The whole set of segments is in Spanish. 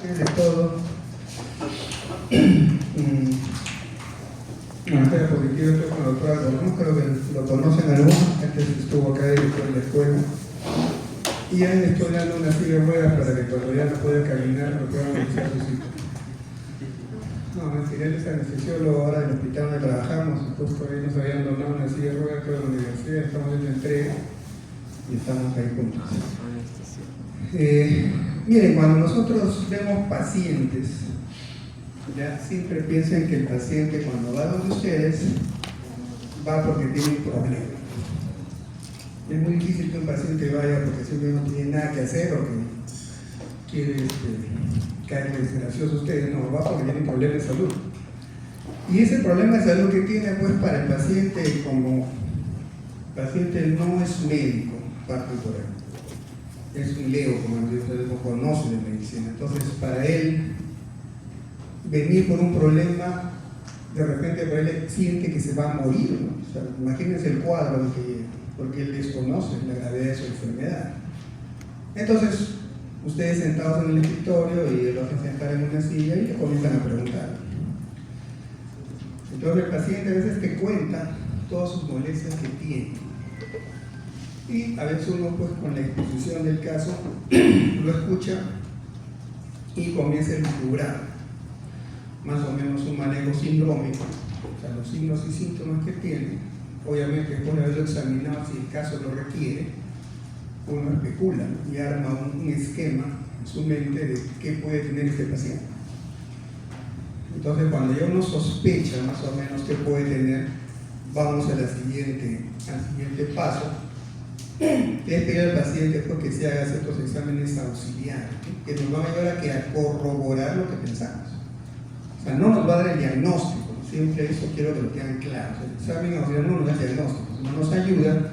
de todo. Una historia positiva, estoy con la doctora Colón, creo que lo conocen algunos, antes estuvo acá director de la escuela. Y ya le estoy dando una silla de ruedas para que cuando ya no pueda caminar lo puedan utilizar sus hijos. No, mentira, él es anestesiólogo ahora del hospital donde trabajamos, justo ahí nos habían donado una silla de ruedas, creo, de la universidad, estamos haciendo entrega y estamos ahí juntos. Miren, cuando nosotros vemos pacientes, ya siempre piensen que el paciente cuando va donde ustedes va porque tiene un problema. Es muy difícil que un paciente vaya porque siempre no tiene nada que hacer o que quiere caerles gracioso a ustedes. No, va porque tiene un problema de salud. Y ese problema de salud que tiene, pues, para el paciente, como paciente no es médico, parte por él. Es un leo, como ustedes no conocen de medicina. Entonces, para él, venir por un problema, de repente para él siente que se va a morir, ¿no? O sea, imagínense el cuadro porque él desconoce la gravedad de su enfermedad. Entonces, ustedes sentados en el escritorio y lo hacen sentar en una silla y le comienzan a preguntar. Entonces el paciente a veces te cuenta todas sus molestias que tiene. Y a veces uno, pues, con la exposición del caso, lo escucha y comienza a elucubrar más o menos un manejo sindrómico, o sea, los signos y síntomas que tiene. Obviamente, después de haberlo examinado, si el caso lo requiere, uno especula y arma un esquema en su mente de qué puede tener este paciente. Entonces, cuando ya uno sospecha más o menos qué puede tener, vamos al siguiente paso, que es pedir al paciente que se haga ciertos exámenes auxiliares, que nos van a ayudar a corroborar lo que pensamos. O sea, no nos va a dar el diagnóstico, siempre eso quiero que lo tengan claro. El examen auxiliar no nos da el diagnóstico, sino nos ayuda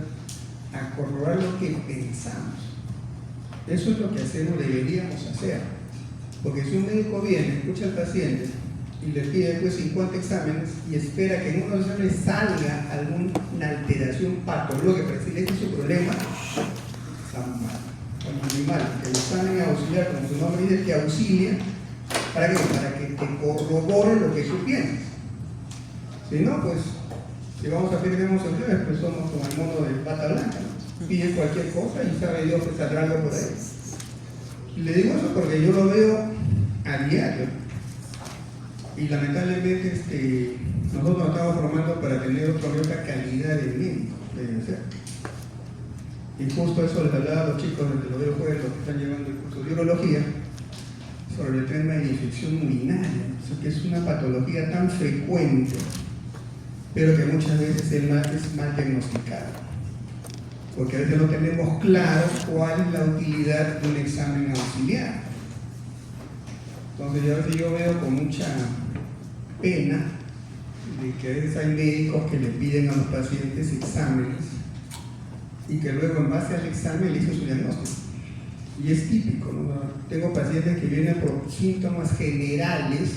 a corroborar lo que pensamos. Eso es lo que deberíamos hacer. Porque si un médico viene, escucha al paciente y le pide después 50 exámenes y espera que en uno de los exámenes salga alguna alteración patológica para decirle este es su problema, está mal. Que el examen auxiliar, como su nombre dice, te auxilia. ¿Para qué? Para que te corrobore lo que tú piensas. Si no, pues, si vamos a pedir demostraciones, pues somos como el mono de pata blanca, ¿no? Pide cualquier cosa y sabe Dios que saldrá algo por ahí. Y le digo eso porque yo lo veo a diario. Y lamentablemente nosotros nos estamos formando para tener otra calidad de médico, debe ser. Y justo eso les hablaba a los chicos desde los videojuegos que están llevando el curso de urología, sobre el tema de la infección urinaria, o sea, que es una patología tan frecuente, pero que muchas veces es mal diagnosticada, porque a veces no tenemos claro cuál es la utilidad de un examen auxiliar. Entonces yo veo con mucha pena de que a veces hay médicos que le piden a los pacientes exámenes y que luego en base al examen le hizo su diagnóstico. Y es típico, ¿no? Tengo pacientes que vienen por síntomas generales,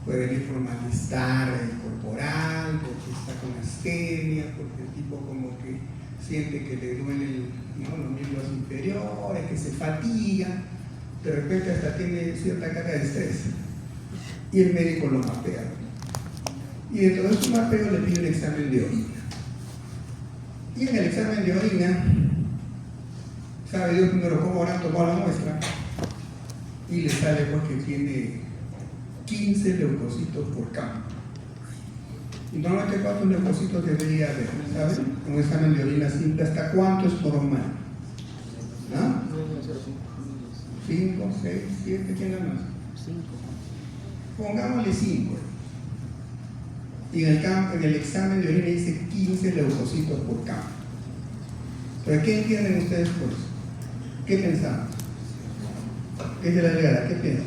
puede venir por malestar corporal, porque está con astenia, porque el tipo como que siente que le duelen, ¿no?, los miembros inferiores, que se fatiga, de repente hasta tiene cierta carga de estrés. Y el médico lo mapea. Y dentro de su mapeo le pide un examen de orina. Y en el examen de orina, sabe Dios primero cómo habrán tomado la muestra y le sale pues que tiene 15 leucocitos por campo. Y normalmente cuántos leucocitos debería haber, ¿saben? Un examen de orina simple, ¿hasta cuánto es normal? ¿No? 5, 6, 7, ¿quién da más? 5. Pongámosle 5. Y en el examen de orina dice 15 leucocitos por campo. ¿Pero qué entienden ustedes por eso? ¿Qué pensamos? ¿Qué es de la legada? ¿Qué piensan?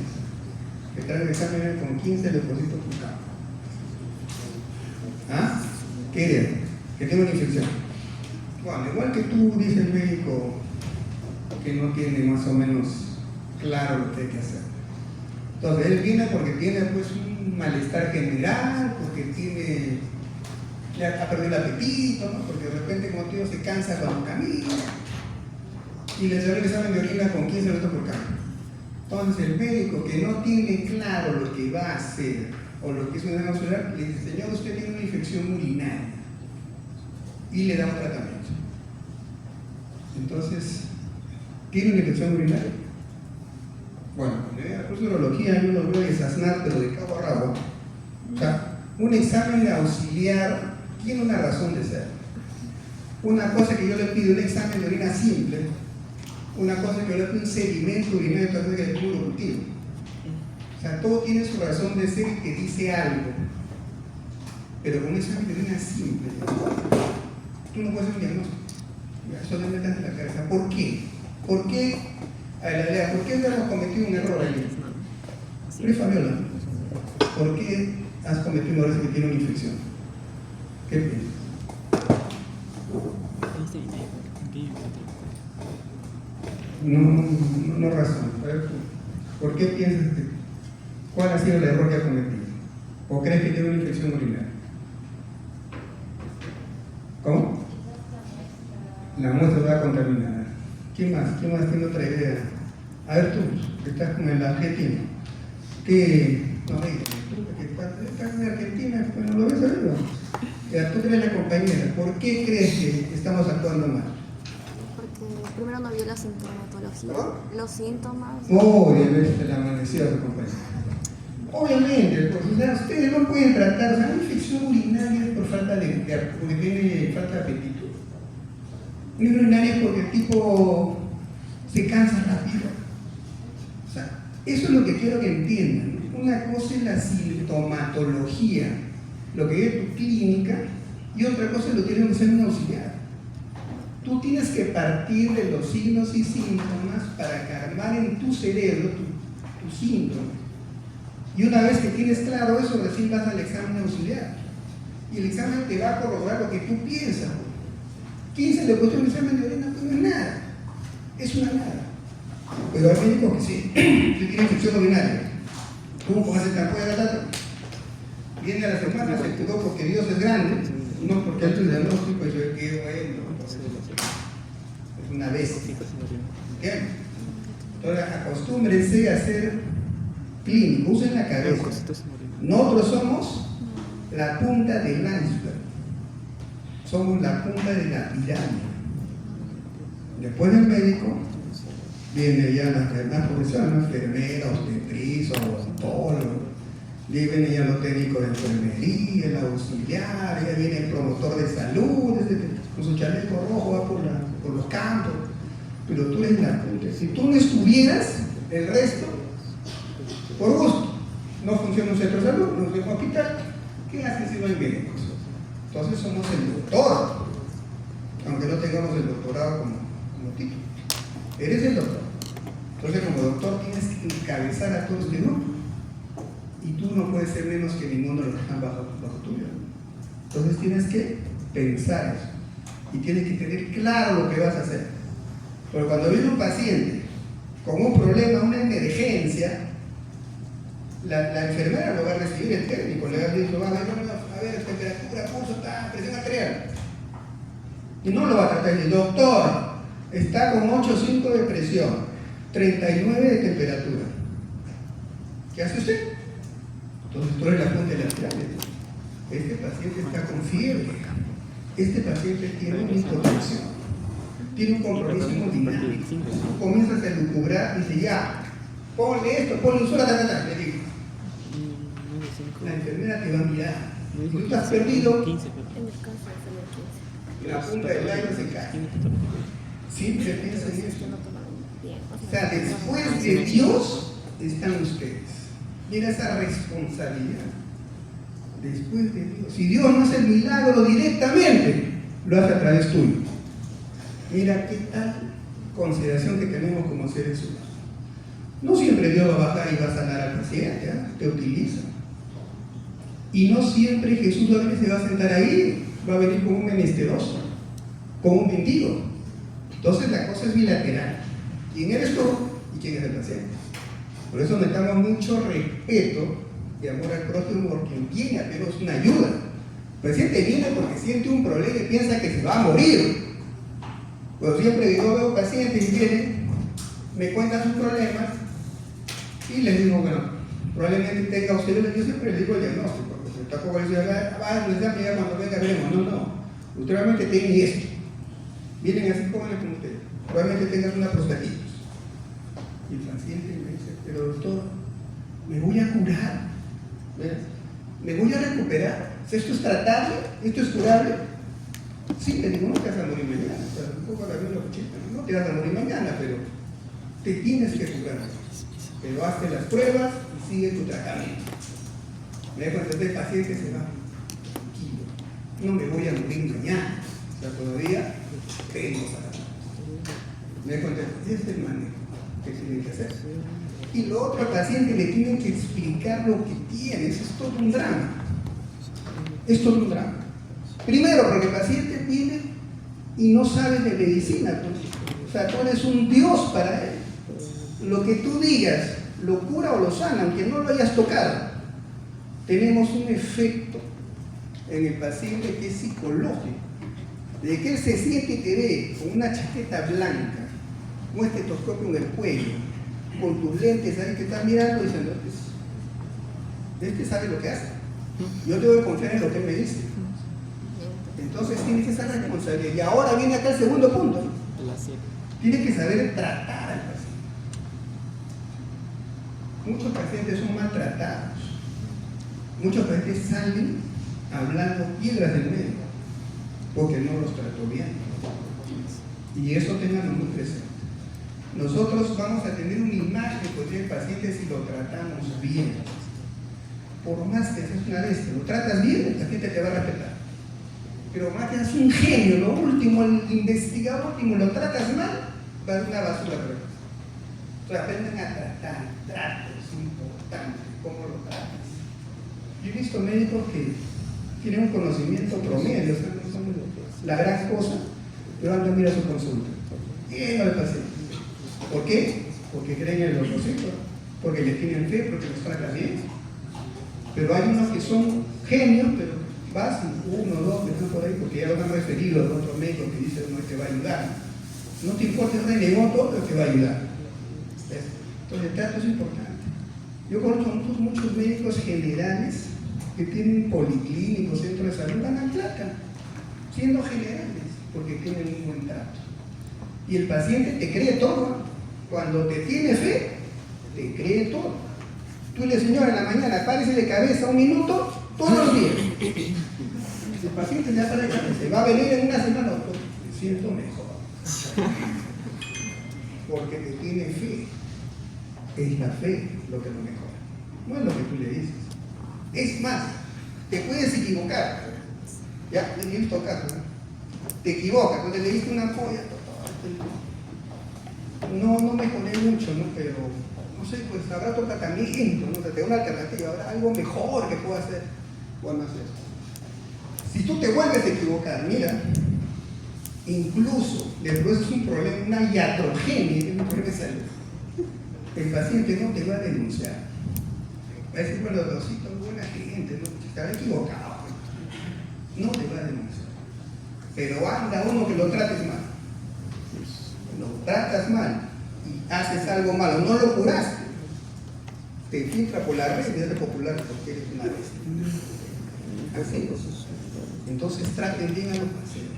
Que trae el examen con 15 leucocitos por campo. ¿Ah? ¿Qué idea? Que tengo una infección. Bueno, igual que tú, dice el médico que no tiene más o menos claro lo que hay que hacer. Entonces él viene porque tiene pues un malestar general, porque ya ha perdido el apetito, ¿no? Porque de repente como tío se cansa cuando camina y le sale el examen de orina con 15 minutos por campo. Entonces el médico que no tiene claro lo que va a hacer o lo que es una muscular, le dice, señor, usted tiene una infección urinaria y le da un tratamiento. Entonces, ¿tiene una infección urinaria? Bueno, en la curso de urología yo lo veo desasnar, pero de cabo a rabo. O sea, un examen auxiliar tiene una razón de ser. Una cosa que yo le pido, un examen de orina simple, una cosa que yo le pido, un sedimento urinario, otra cosa que le pido un cultivo. O sea, todo tiene su razón de ser y que dice algo. Pero con un examen de orina simple, tú no puedes hacer un diagnóstico. Solamente ante la cabeza. ¿Por qué? ¿Por qué? ¿Por qué hemos cometido un error ahí? Luis Fabiola, ¿por qué has cometido un error que tiene una infección? ¿Qué piensas? No razón. ¿Por qué piensas que? ¿Cuál ha sido el error que has cometido? ¿O crees que tiene una infección urinaria? ¿Cómo? La muestra está contaminada. ¿Quién más? ¿Quién más tiene otra idea? A ver tú, que estás con el argentino. ¿Qué? No, tú que estás en Argentina, pues no lo ves arriba. Ya, tú eres la compañera. ¿Por qué crees que estamos actuando mal? Porque primero no vio la sintomatología, los síntomas. Oh, ya ves, el amaneció de compañera. Obviamente, pues, o sea, ustedes no pueden tratar, o sea, una infección urinaria por falta porque tiene falta de apetito. Una urinaria porque el tipo se cansa rápido. O sea, eso es lo que quiero que entiendan. Una cosa es la sintomatología, lo que es tu clínica, y otra cosa es lo que tiene un examen auxiliar. Tú tienes que partir de los signos y síntomas para calmar en tu cerebro tu síntoma. Y una vez que tienes claro eso, recién vas al examen auxiliar. Y el examen te va a corroborar lo que tú piensas. ¿Quién se le puso un examen de orina? Pues no es nada. Es una nada. Pero hay médicos que sí. Si tiene infección urinaria, ¿cómo hace tan fuera de dato? Viene a la semana, se curó porque Dios es grande, no porque el diagnóstico y yo quedo bueno. Es una bestia. ¿Qué? Entonces acostúmbrense a ser clínico, usen la cabeza. Nosotros somos la punta del iceberg. Somos la punta de la pirámide. Después del médico, viene ya la profesión, enfermera, obstetriz, odontólogo, viene ya los técnicos de enfermería, el auxiliar, ya viene el promotor de salud, con su chaleco rojo va por los campos, pero tú eres la punta. Si tú no estuvieras, el resto, por gusto, no funciona un centro de salud, no funciona un hospital, ¿qué hacen si no hay médicos? Entonces somos el doctor, aunque no tengamos el doctorado como título. Eres el doctor. Entonces como doctor tienes que encabezar a todos los demás. Y tú no puedes ser menos que ninguno de los que están bajo tu vida. Entonces tienes que pensar eso. Y tienes que tener claro lo que vas a hacer. Porque cuando viene un paciente con un problema, una emergencia, la enfermera lo va a recibir, el técnico le va a decir, a ver, temperatura, pulso, presión arterial. Y no lo va a tratar de doctor, está con 8,5 de presión, 39 de temperatura. ¿Qué hace usted? Entonces tú eres la punta de la pirámide. Este paciente está con fiebre. Este paciente tiene una hipotensión. Tiene un compromiso hemodinámico. Comienzas a lucubrar y dice, ya, ponle esto, ponle un le digo. La enfermera te va a mirar. Si tú estás perdido, la punta del aire se cae. Siempre piensa en esto. O sea, después de Dios están ustedes. Mira esa responsabilidad. Después de Dios. Si Dios no hace el milagro directamente, lo hace a través tuyo. Mira qué tal consideración que tenemos como seres humanos. No siempre Dios va a bajar y va a sanar al paciente, ¿eh? Te utiliza. Y no siempre Jesús se va a sentar ahí, va a venir como un menesteroso, como un mendigo. Entonces la cosa es bilateral. ¿Quién eres tú y quién es el paciente? Por eso necesitamos mucho respeto y amor al prójimo por quien viene a pedirnos una ayuda. El paciente viene porque siente un problema y piensa que se va a morir. Pero siempre yo veo pacientes y vienen, me cuentan sus problemas Y les digo, bueno, probablemente tenga usted, yo siempre le digo el diagnóstico, porque tampoco les digo, les da miedo cuando venga, veremos. No. Usted realmente tiene esto. Vienen así jóvenes como ustedes. Probablemente tengan una prostatitis. Y el paciente me dice, pero doctor, ¿me voy a curar? ¿Ves? ¿Me voy a recuperar? ¿Esto es tratable? ¿Esto es curable? Sí, le digo, no te vas a morir mañana. O sea, un poco la misma cuchita, no te vas a morir mañana, pero te tienes que curar. Pero hazte las pruebas y sigue tu tratamiento. Me dejo entender, el paciente se va tranquilo. No me voy a morir mañana. O sea, todavía tengo tratamiento. Me dejo entender, este es el manejo que tienen que hacer. Y lo otro, al paciente le tienen que explicar lo que tiene. Eso es todo un drama. Es todo un drama. Primero, porque el paciente viene y no sabe de medicina. O sea, tú eres un dios para él. Lo que tú digas, lo cura o lo sana, aunque no lo hayas tocado. Tenemos un efecto en el paciente que es psicológico. De que él se siente y te ve con una chaqueta blanca, un estetoscopio en el cuello, con tus lentes ahí que estás mirando y diciendo, este sabe lo que hace. Yo tengo que confiar en lo que él me dice. Entonces tienes esa responsabilidad. Y ahora viene acá el segundo punto. Tienes que saber tratar al paciente. Muchos pacientes son maltratados. Muchos pacientes salen hablando piedras del médico porque no los trató bien. Y eso tenganlo muy presente. Nosotros vamos a tener una imagen del paciente si lo tratamos bien. Por más que seas una bestia, lo tratas bien, el paciente te va a respetar. Pero más que seas un genio, lo último, el investigador último, lo tratas mal, va a ser una basura para ti. Entonces aprendan a tratar, trato es importante, cómo lo tratas. Yo he visto médicos que tienen un conocimiento promedio, o sea, no son la gran cosa, pero andan a mirar su consulta. Lleno de pacientes. ¿Por qué? Porque creen en los docentes, porque les tienen fe, porque los tratan bien. Pero hay unos que son genios, pero vas y uno, dos, que están por ahí, porque ya lo han referido a otro médico que dice no, te va a ayudar. No te importa, renegó todo, pero te va a ayudar. ¿Ves? Entonces el trato es importante. Yo conozco muchos médicos generales que tienen policlínicos, centros de salud, van a plata, siendo generales, porque tienen un buen trato. Y el paciente te cree todo. Cuando te tiene fe, te cree todo. Tú le señora en la mañana, párese de cabeza 1 minuto, todos los días. El paciente ya para de cabeza, va a venir en una semana, doctor, me siento mejor. Porque te tiene fe. Es la fe lo que lo mejora. No es lo que tú le dices. Es más, te puedes equivocar. Ya, he visto casos, ¿no? Te equivocas, cuando le diste una ampolla, no mejoré mucho, ¿no? Pero, no sé, pues habrá otro tratamiento, ¿no? Te da una alternativa, habrá algo mejor que pueda hacer. Bueno, hacer. Si tú te vuelves a equivocar, mira, incluso después es un problema, una iatrogenia, que es un problema de salud, el paciente no te va a denunciar. Va a decir, bueno, doctorcito, buena gente, ¿no? Estaba equivocado. No te va a denunciar. Pero anda uno que lo trates mal. Lo tratas mal y haces algo malo, no lo curaste, te filtra por la red y eres popular porque eres una bestia. Así es. Entonces traten bien a los pacientes.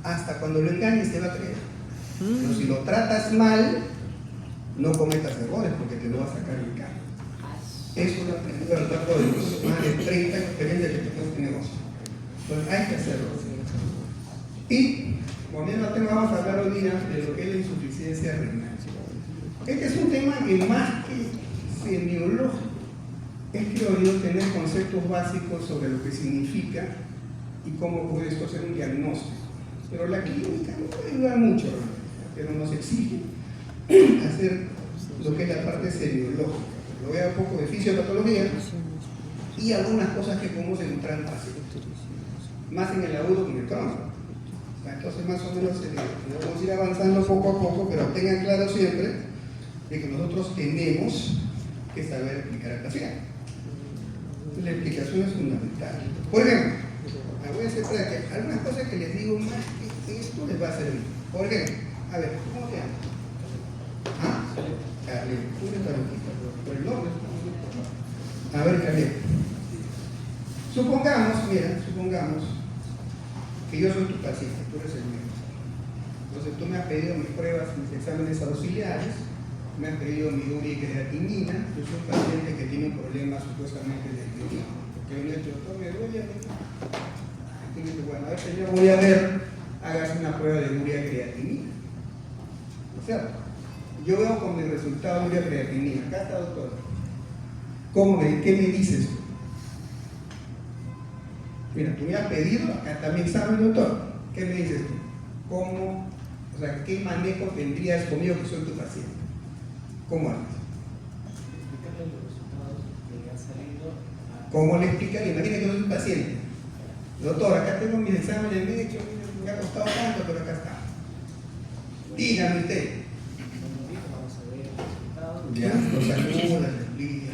Hasta cuando lo engañes te va a creer. Pero si lo tratas mal, no cometas errores porque te lo va a sacar en cara. Eso lo aprendí a lo largo de los más de 30 experiencias que tengo en este negocio. Entonces hay que hacerlo. Y volviendo al tema, vamos a hablar hoy día de lo que es la insuficiencia renal. Este es un tema que más que semiológico es prioridad tener conceptos básicos sobre lo que significa y cómo puede esto ser un diagnóstico. Pero la clínica no puede ayudar mucho, pero nos exige hacer lo que es la parte semiológica. Lo voy a dar un poco de fisiopatología y algunas cosas que podemos encontrar en pacientes, más en el agudo que en el crónico. Entonces más o menos vamos a ir avanzando poco a poco, pero tengan claro siempre de que nosotros tenemos que saber explicar al paciente. La explicación es fundamental. Por ejemplo, voy a hacer práctica. Algunas cosas que les digo más que esto les va a servir. Por ejemplo, a ver, ¿cómo te llamas? ¿Ah? Caleb. Tú eres Baruquita, por el nombre. A ver, Caleb. Supongamos que yo soy tu paciente, tú eres el médico. Entonces tú me has pedido mis pruebas, mis exámenes auxiliares, me has pedido mi urea y creatinina. Yo soy un paciente que tiene un problema supuestamente de riñón, porque un hecho, todo me duele. Bueno, a ver, señor, voy a ver, hágase una prueba de urea y creatinina. O sea, yo veo con mi resultado de urea y creatinina. Acá está, doctor. ¿Qué me dices tú? Mira, tú me has pedido, acá está mi examen, doctor. ¿Qué me dices tú? ¿Qué manejo tendrías conmigo que soy tu paciente? ¿Cómo haces? Explicarle los resultados que han salido. ¿Cómo le explicaría? Imagina que yo soy tu paciente. Doctor, acá tengo mis exámenes médicos, me ha costado tanto, pero acá está. Dígame usted. Vamos a ver los resultados. Ya, los saludos, les explica.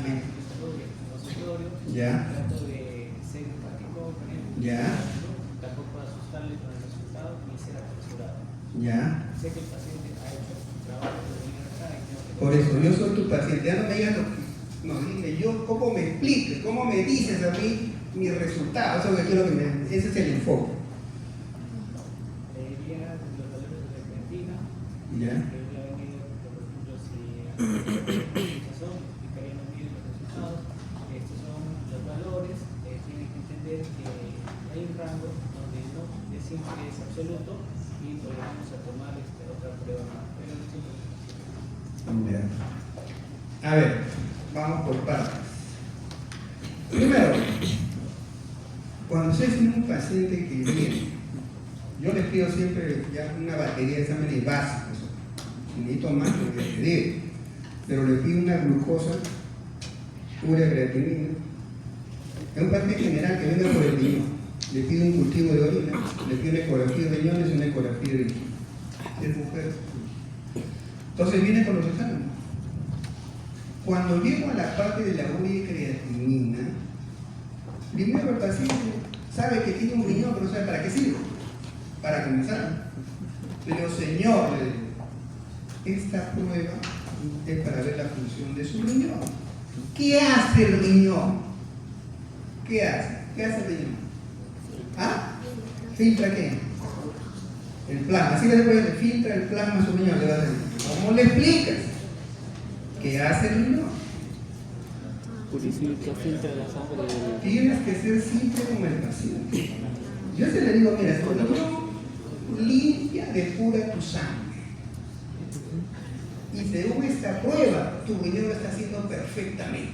Ya. Trato de ser empático con él. Ya. Tampoco asustarle con el resultado ni ser apresurado. Ya. Sé que el paciente ha hecho su trabajo de venir acá y tengo que... Por eso, yo soy tu paciente. Ya no me digas dime yo, ¿cómo me expliques? ¿Cómo me dices a mí mis resultados? Eso es lo que quiero que ese es el enfoque. Leería los valores de la creatina. Ya. Leería venir, por ejemplo, si son, explicaría los bien los resultados. Estos son los valores. Tienen que entender que hay un rango donde no decir que es absoluto y volvemos a tomar otra prueba más. Pero siempre Ya. A ver, vamos por partes. Primero, cuando ustedes tienen un paciente que viene, yo les pido siempre ya una batería de exámenes básicos. Si necesito más, lo voy a pedir. Pero le pido una glucosa, urea, creatinina. Es un paciente general que venga por el riñón. Le pido un cultivo de orina, le pido una ecografía de riñones y una ecografía de riñón. Es mujer. Entonces viene con los exámenes. Cuando llego a la parte de la urea y creatinina, primero el paciente sabe que tiene un riñón, pero no sabe para qué sirve. Para comenzar. Pero señor, esta prueba es para ver la función de su riñón. ¿Qué hace el riñón? ¿Qué hace? ¿Qué hace el riñón? ¿Ah? ¿Filtra qué? El plasma. Así le puede filtra el plasma a su riñón. ¿Cómo le explicas? ¿Qué hace el riñón? Purifica, filtra la sangre. Tienes que ser simple con el paciente. Yo se le digo, mira, tu riñón limpia, depura tu sangre. Y según esta prueba, tu riñón lo está haciendo perfectamente.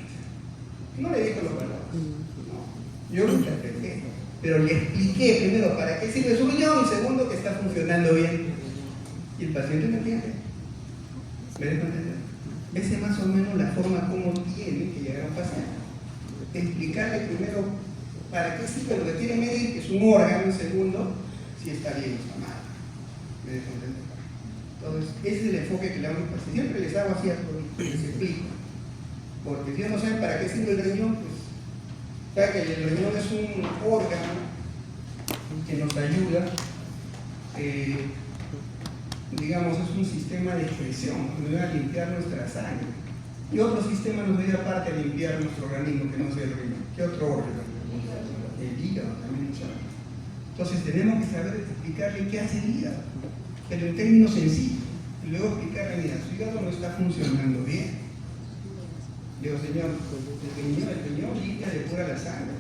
No le digo los valores. No. Yo lo interpreté. Pero le expliqué primero para qué sirve su riñón y segundo que está funcionando bien. Y el paciente me entiende. ¿Me dejo entender? Esa es más o menos la forma como tiene que llegar a un paciente. Explicarle primero para qué sirve lo que tiene medir, que es un órgano, y segundo, si está bien o está mal. ¿Me dejo entender? Entonces, ese es el enfoque que le hago a mis pacientes. Siempre les hago así, les explico. Porque si no saben para qué sirve el riñón, pues, saben que el riñón es un órgano que nos ayuda, digamos, es un sistema de excreción, nos ayuda a limpiar nuestra sangre. Y otro sistema nos ayuda aparte a limpiar nuestro organismo, que no sea el riñón. ¿Qué otro órgano? El hígado también nos ayuda. Entonces tenemos que saber explicarle qué hace el hígado, pero en términos sencillos. Y luego explicarle, mira, su hígado no está funcionando bien. Digo, señor, el riñón limpia, depura la sangre,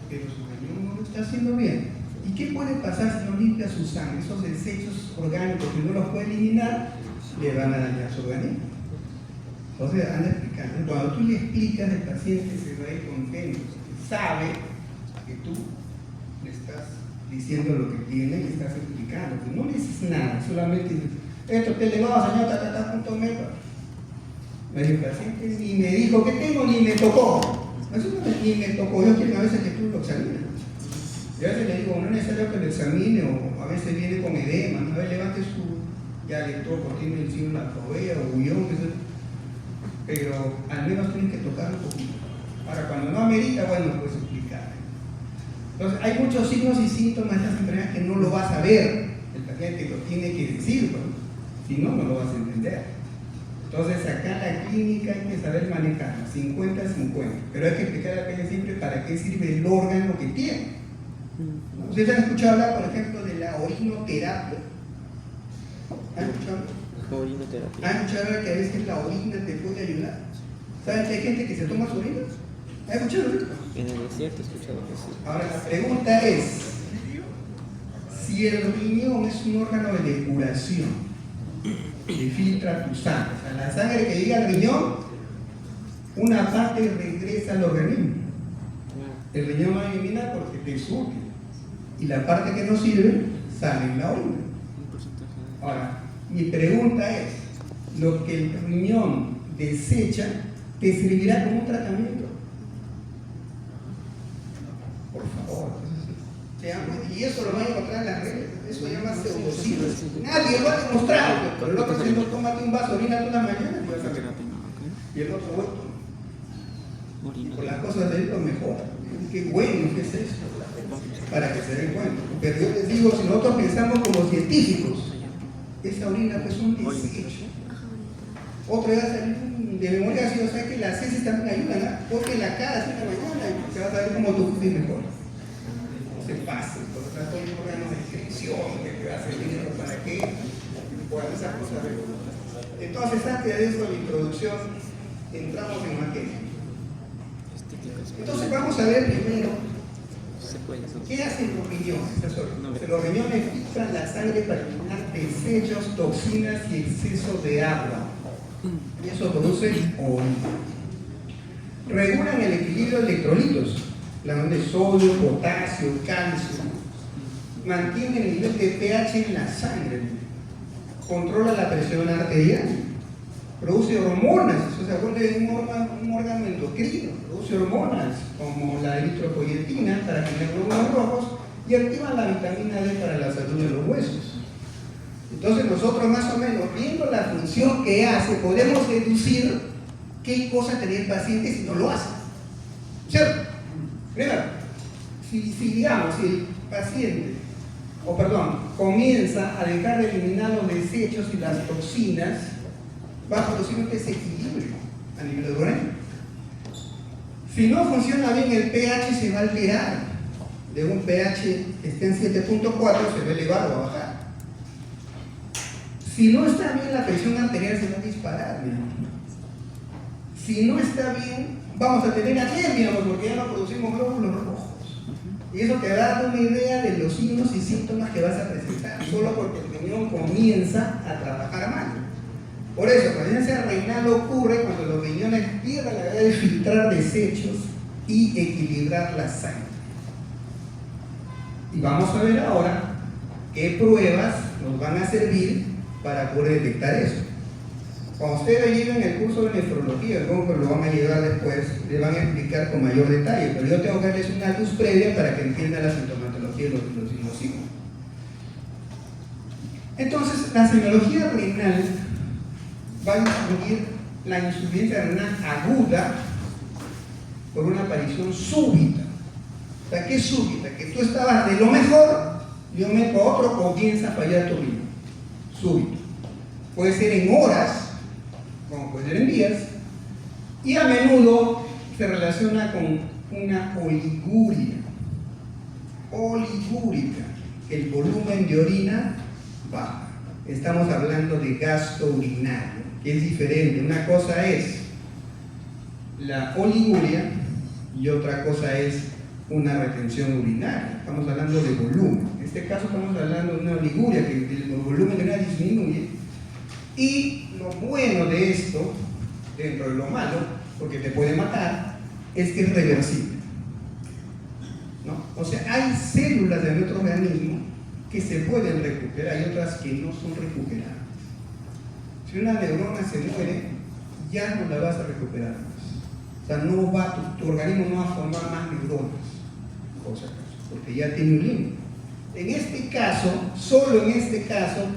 pero su riñón no lo está haciendo bien. ¿Y qué puede pasar si no limpia su sangre? Esos desechos orgánicos que no los puede eliminar, le van a dañar su organismo. Entonces, anda explicando. Cuando tú le explicas, el paciente se va a ir contento, sabe que tú le estás diciendo lo que tiene y le estás explicando. Que no le dices nada, solamente dices, esto te elevado, señor, punto medio. Me dijo, el paciente ni me dijo que tengo, ni me tocó. Ni me tocó, yo quiero a veces que tú lo examines. Yo a veces le digo, no es necesario que lo examine, o a veces viene con edema, ¿no? A ver, levante su, ya le toco, tiene encima una provea o bullón, pero al menos tienes que tocar un poquito. Ahora, cuando no amerita, bueno, puedes explicar. Entonces, hay muchos signos y síntomas de estas enfermedades que no lo vas a ver, el paciente lo tiene que decir, pues. Si no, no lo vas a entender. Entonces acá en la clínica hay que saber manejarla, 50-50, pero hay que explicar a la gente siempre para qué sirve el órgano que tiene. ¿No? ¿Ustedes han escuchado hablar, por ejemplo, de la orinoterapia? ¿Han escuchado? Orinoterapia. ¿Han escuchado hablar que a veces la orina te puede ayudar? ¿Saben que hay gente que se toma su orina? ¿Han escuchado esto? En el desierto he escuchado que sí. Ahora la pregunta es, si el riñón es un órgano de depuración, que filtra tu sangre, o sea, la sangre que llega al riñón, una parte regresa al organismo. El riñón va a eliminar porque te es útil, y la parte que no sirve sale en la orina. Ahora, mi pregunta es, ¿lo que el riñón desecha te servirá como un tratamiento? Por favor. Y eso lo van a encontrar en las redes. Eso se llama pseudociencia. Nadie lo ha demostrado. Pero el otro diciendo, tómate un vaso de orina todas las mañanas. Y el otro, bueno, y con las cosas de él lo mejor. Qué bueno que es eso. Para que se den cuenta. Pero yo les digo, si nosotros pensamos como científicos, esa orina pues es un desecho. Otro día salir de memoria, si o sea que las heces también ayudan, ¿eh? Porque la cara así en la mañana y te vas a ver cómo tú fuiste mejor. No se pase, por lo tanto hay órganos de excreción que te va a servir para qué, por esas cosas. Entonces, antes de eso, la introducción, entramos en materia. Entonces vamos a ver primero qué hacen los riñones. Los riñones filtran la sangre para eliminar desechos, toxinas y exceso de agua. Y eso produce orina. Regulan el equilibrio de electrolitos, la de sodio, potasio, calcio. Mantienen el nivel de pH en la sangre. Controla la presión arterial. Produce hormonas, eso se vuelve un órgano endocrino. Produce hormonas como la eritropoyetina para generar glóbulos rojos y activa la vitamina D para la salud de los huesos. Entonces nosotros más o menos, viendo la función que hace, podemos deducir qué cosa tenía el paciente si no lo hace. ¿Cierto? Primero, si digamos, si el paciente, comienza a dejar de eliminar los desechos y las toxinas, va a producir un desequilibrio a nivel del organismo. Si no funciona bien el pH, se va a alterar. De un pH que esté en 7.4 se va a elevar o a bajar. Si no está bien la presión arterial, se va a disparar. Si no está bien, vamos a tener anemia porque ya no producimos glóbulos rojos. Y eso te va a dar una idea de los signos y síntomas que vas a presentar, solo porque el riñón comienza a trabajar mal. Por eso, la falencia renal ocurre cuando los riñones pierden la habilidad de filtrar desechos y equilibrar la sangre. Y vamos a ver ahora qué pruebas nos van a servir para poder detectar eso. Cuando ustedes lleven el curso de nefrología, como que lo van a llevar después, les van a explicar con mayor detalle, pero yo tengo que darles una luz previa para que entiendan la sintomatología y los signos. Entonces, la semiología renal va a incluir la insuficiencia renal aguda por una aparición súbita. O sea, ¿qué es súbita? Que tú estabas de lo mejor y de un momento a otro comienza a fallar tu riñón. Súbito. Puede ser en horas, como puede ser en días, y a menudo se relaciona con una oliguria. Oligúrica, el volumen de orina baja. Estamos hablando de gasto urinario, que es diferente. Una cosa es la oliguria y otra cosa es una retención urinaria. Estamos hablando de volumen. En este caso estamos hablando de una oliguria, que el volumen de orina disminuye. Y lo bueno de esto, dentro de lo malo, porque te puede matar, es que es reversible. ¿No? O sea, hay células de nuestro organismo que se pueden recuperar y otras que no son recuperadas. Si una neurona se muere, ya no la vas a recuperar más. O sea, no va, tu organismo no va a formar más neuronas, porque ya tiene un límite. En este caso, solo en este caso,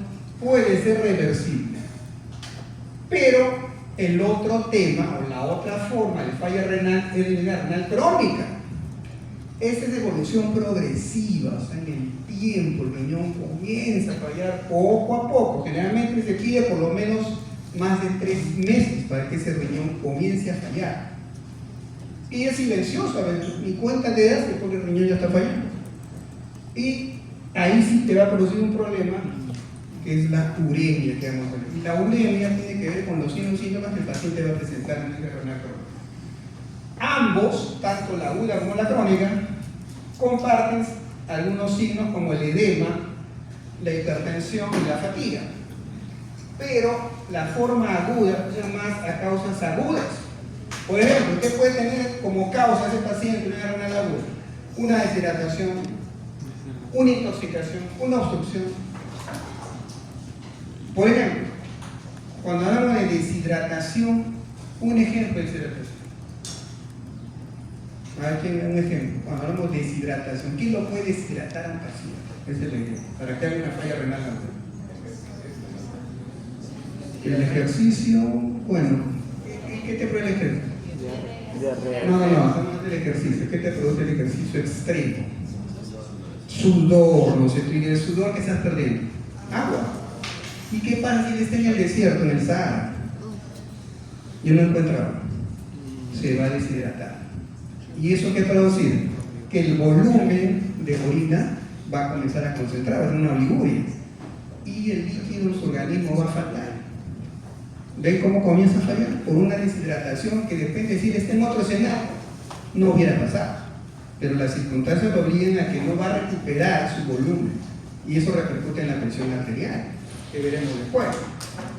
puede ser reversible. Pero el otro tema, o la otra forma de falla renal, es la renal crónica. Esta es de evolución progresiva, o sea, en el tiempo el riñón comienza a fallar poco a poco. Generalmente se pide por lo menos más de 3 meses para que ese riñón comience a fallar. Y es silencioso, a ver, ni cuenta te das que porque el riñón ya está fallando. Y ahí sí te va a producir un problema, que es la uremia que vamos a ver. Y la uremia tiene que ver con los signos y síntomas que el paciente va a presentar en una renal crónica. Ambos, tanto la aguda como la crónica, comparten algunos signos como el edema, la hipertensión y la fatiga. Pero la forma aguda es más a causas agudas. Por ejemplo, usted puede tener como causa ese paciente una renal aguda una deshidratación, una intoxicación, una obstrucción. Por ejemplo, cuando hablamos de deshidratación, un ejemplo de deshidratación. Aquí un ejemplo. Cuando hablamos de deshidratación, ¿quién lo puede deshidratar a un paciente? Ese es el ejemplo. Para que haya una falla renal aguda. El ejercicio, bueno, ¿qué te produce el ejercicio? No, estamos del ejercicio. ¿Qué te produce el ejercicio extremo? Sudor, no sé, y el sudor que estás perdiendo. Agua. ¿Y qué pasa si él está en el desierto, en el Sahara? Y no encuentra agua. Se va a deshidratar. ¿Y eso qué producir? Que el volumen de orina va a comenzar a concentrar, va a ser una oliguria. Y el líquido en su organismo va a faltar. ¿Ven cómo comienza a fallar? Por una deshidratación que depende de si está en otro escenario, no hubiera pasado. Pero las circunstancias lo obligan a que no va a recuperar su volumen. Y eso repercute en la presión arterial, que veremos después.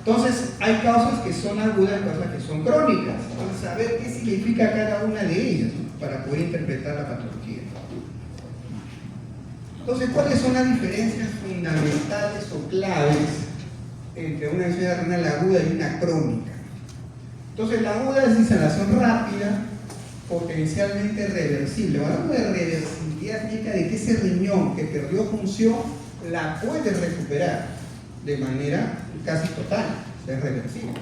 Entonces, hay causas que son agudas y causas que son crónicas. Vamos a saber qué significa cada una de ellas, ¿no? Para poder interpretar la patología. Entonces, ¿cuáles son las diferencias fundamentales o claves entre una insuficiencia renal aguda y una crónica? Entonces, la aguda es instalación rápida, potencialmente reversible. Hablando de reversibilidad, significa de que ese riñón que perdió función la puede recuperar de manera casi total, es reversible.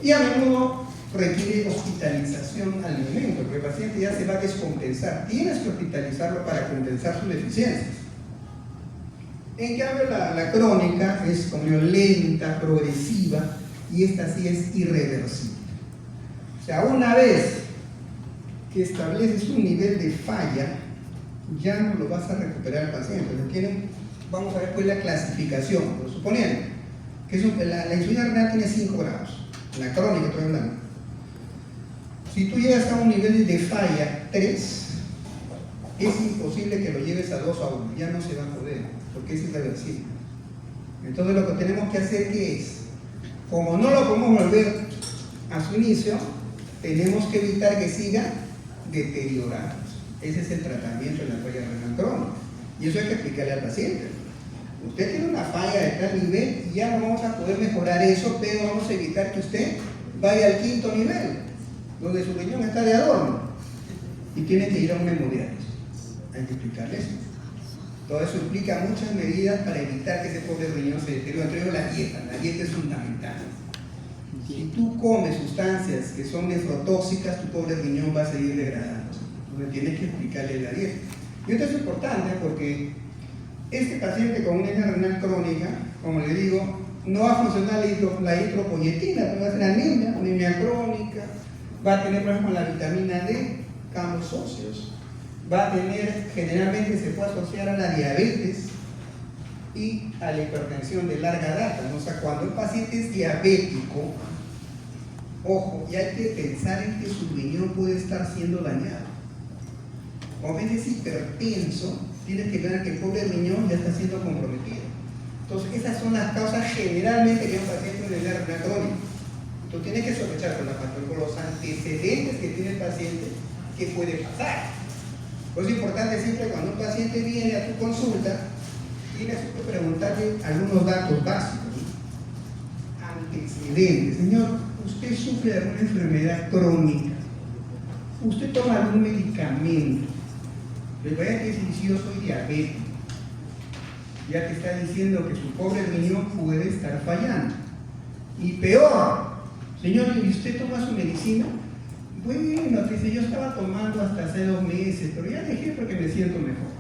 Y a menudo requiere hospitalización al momento, porque el paciente ya se va a descompensar. Tienes que hospitalizarlo para compensar sus deficiencias. En cambio, la crónica es como lenta, progresiva, y esta sí es irreversible. O sea, una vez que estableces un nivel de falla, ya no lo vas a recuperar al paciente. Vamos a ver cuál es la clasificación. Pero suponiendo que la insuficiencia renal tiene 5 grados, la crónica estoy hablando. Si tú llegas a un nivel de falla 3, es imposible que lo lleves a 2 o a 1, ya no se va a poder, porque es irreversible. Entonces lo que tenemos que hacer, ¿qué es? Como no lo podemos volver a su inicio, tenemos que evitar que siga deteriorando. Ese es el tratamiento de la falla renal crónica. Y eso hay que explicarle al paciente. Usted tiene una falla de tal nivel y ya no vamos a poder mejorar eso, pero vamos a evitar que usted vaya al 5.º nivel, donde su riñón está de adorno y tiene que ir a una hemodiálisis. Hay que explicarle eso. Todo eso implica muchas medidas para evitar que ese pobre riñón se deteriore. Entre ellos la dieta es fundamental. Si tú comes sustancias que son nefrotóxicas, tu pobre riñón va a seguir degradándose. Entonces tienes que explicarle la dieta. Y esto es importante porque este paciente con una hernia renal crónica, como le digo, no va a funcionar la eritropoyetina, va a ser anemia crónica, va a tener problemas con la vitamina D, cambios óseos, va a tener, generalmente se puede asociar a la diabetes y a la hipertensión de larga data. ¿No? O sea, cuando el paciente es diabético, ojo, y hay que pensar en que su riñón puede estar siendo dañado. Cuando es hipertenso, tienes que ver que el pobre riñón ya está siendo comprometido. Entonces, esas son las causas generalmente que un paciente de hernia renal crónica. Tú tienes que sospechar con los antecedentes que tiene el paciente qué puede pasar. Por eso es importante siempre cuando un paciente viene a tu consulta, tienes que preguntarle algunos datos básicos. Antecedentes. Señor, ¿usted sufre de alguna enfermedad crónica? ¿Usted toma algún medicamento? Recuerda que si yo soy diabético, ya te está diciendo que su pobre riñón puede estar fallando. Y peor, señor, ¿y usted toma su medicina? Bueno, dice, yo estaba tomando hasta hace 2 meses, pero ya dejé porque me siento mejor.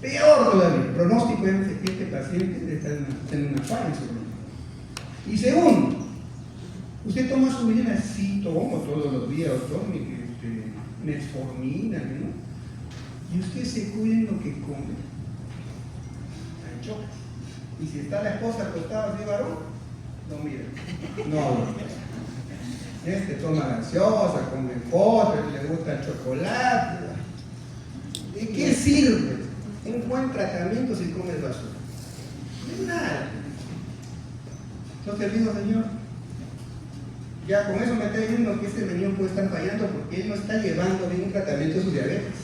Peor todavía, el pronóstico es que este paciente está en una falla en su riñón. Y segundo, Usted toma su vida, sí, tomo todos los días, tome metformina, ¿no? Y usted se cuida en lo que come. Anchoas. Y si está la esposa acostada así, varón, no mira. No. Toma gaseosa, come postres, le gusta el chocolate. ¿De qué sirve un buen tratamiento si comes basura? De nada. Entonces digo, Señor, ya con eso me está diciendo que ese riñón puede estar fallando porque él no está llevando bien un tratamiento de su diabetes.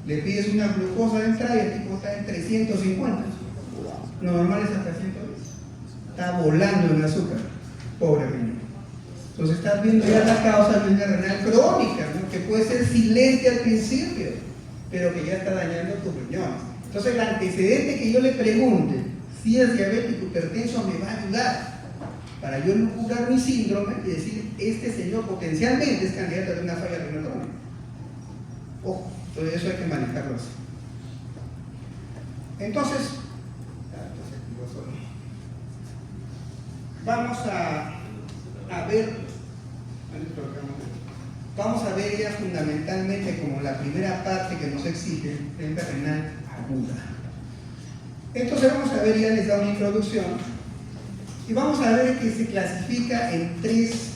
Le pides una glucosa de entrada y el tipo está en 350. Lo normal es hasta 110. Está volando en azúcar. Pobre riñón. Entonces estás viendo ya la causa de una renal crónica, ¿no? Que puede ser silente al principio, pero que ya está dañando tus riñones. Entonces el antecedente que yo le pregunte si es diabético hipertenso me va a ayudar para yo curar mi síndrome y decir, este señor potencialmente es candidato a una falla renal crónica. Ojo, entonces eso hay que manejarlo así. Entonces vamos a ver ya fundamentalmente como la primera parte que nos exige renta renal aguda. Entonces vamos a ver, ya les da una introducción y vamos a ver que se clasifica en tres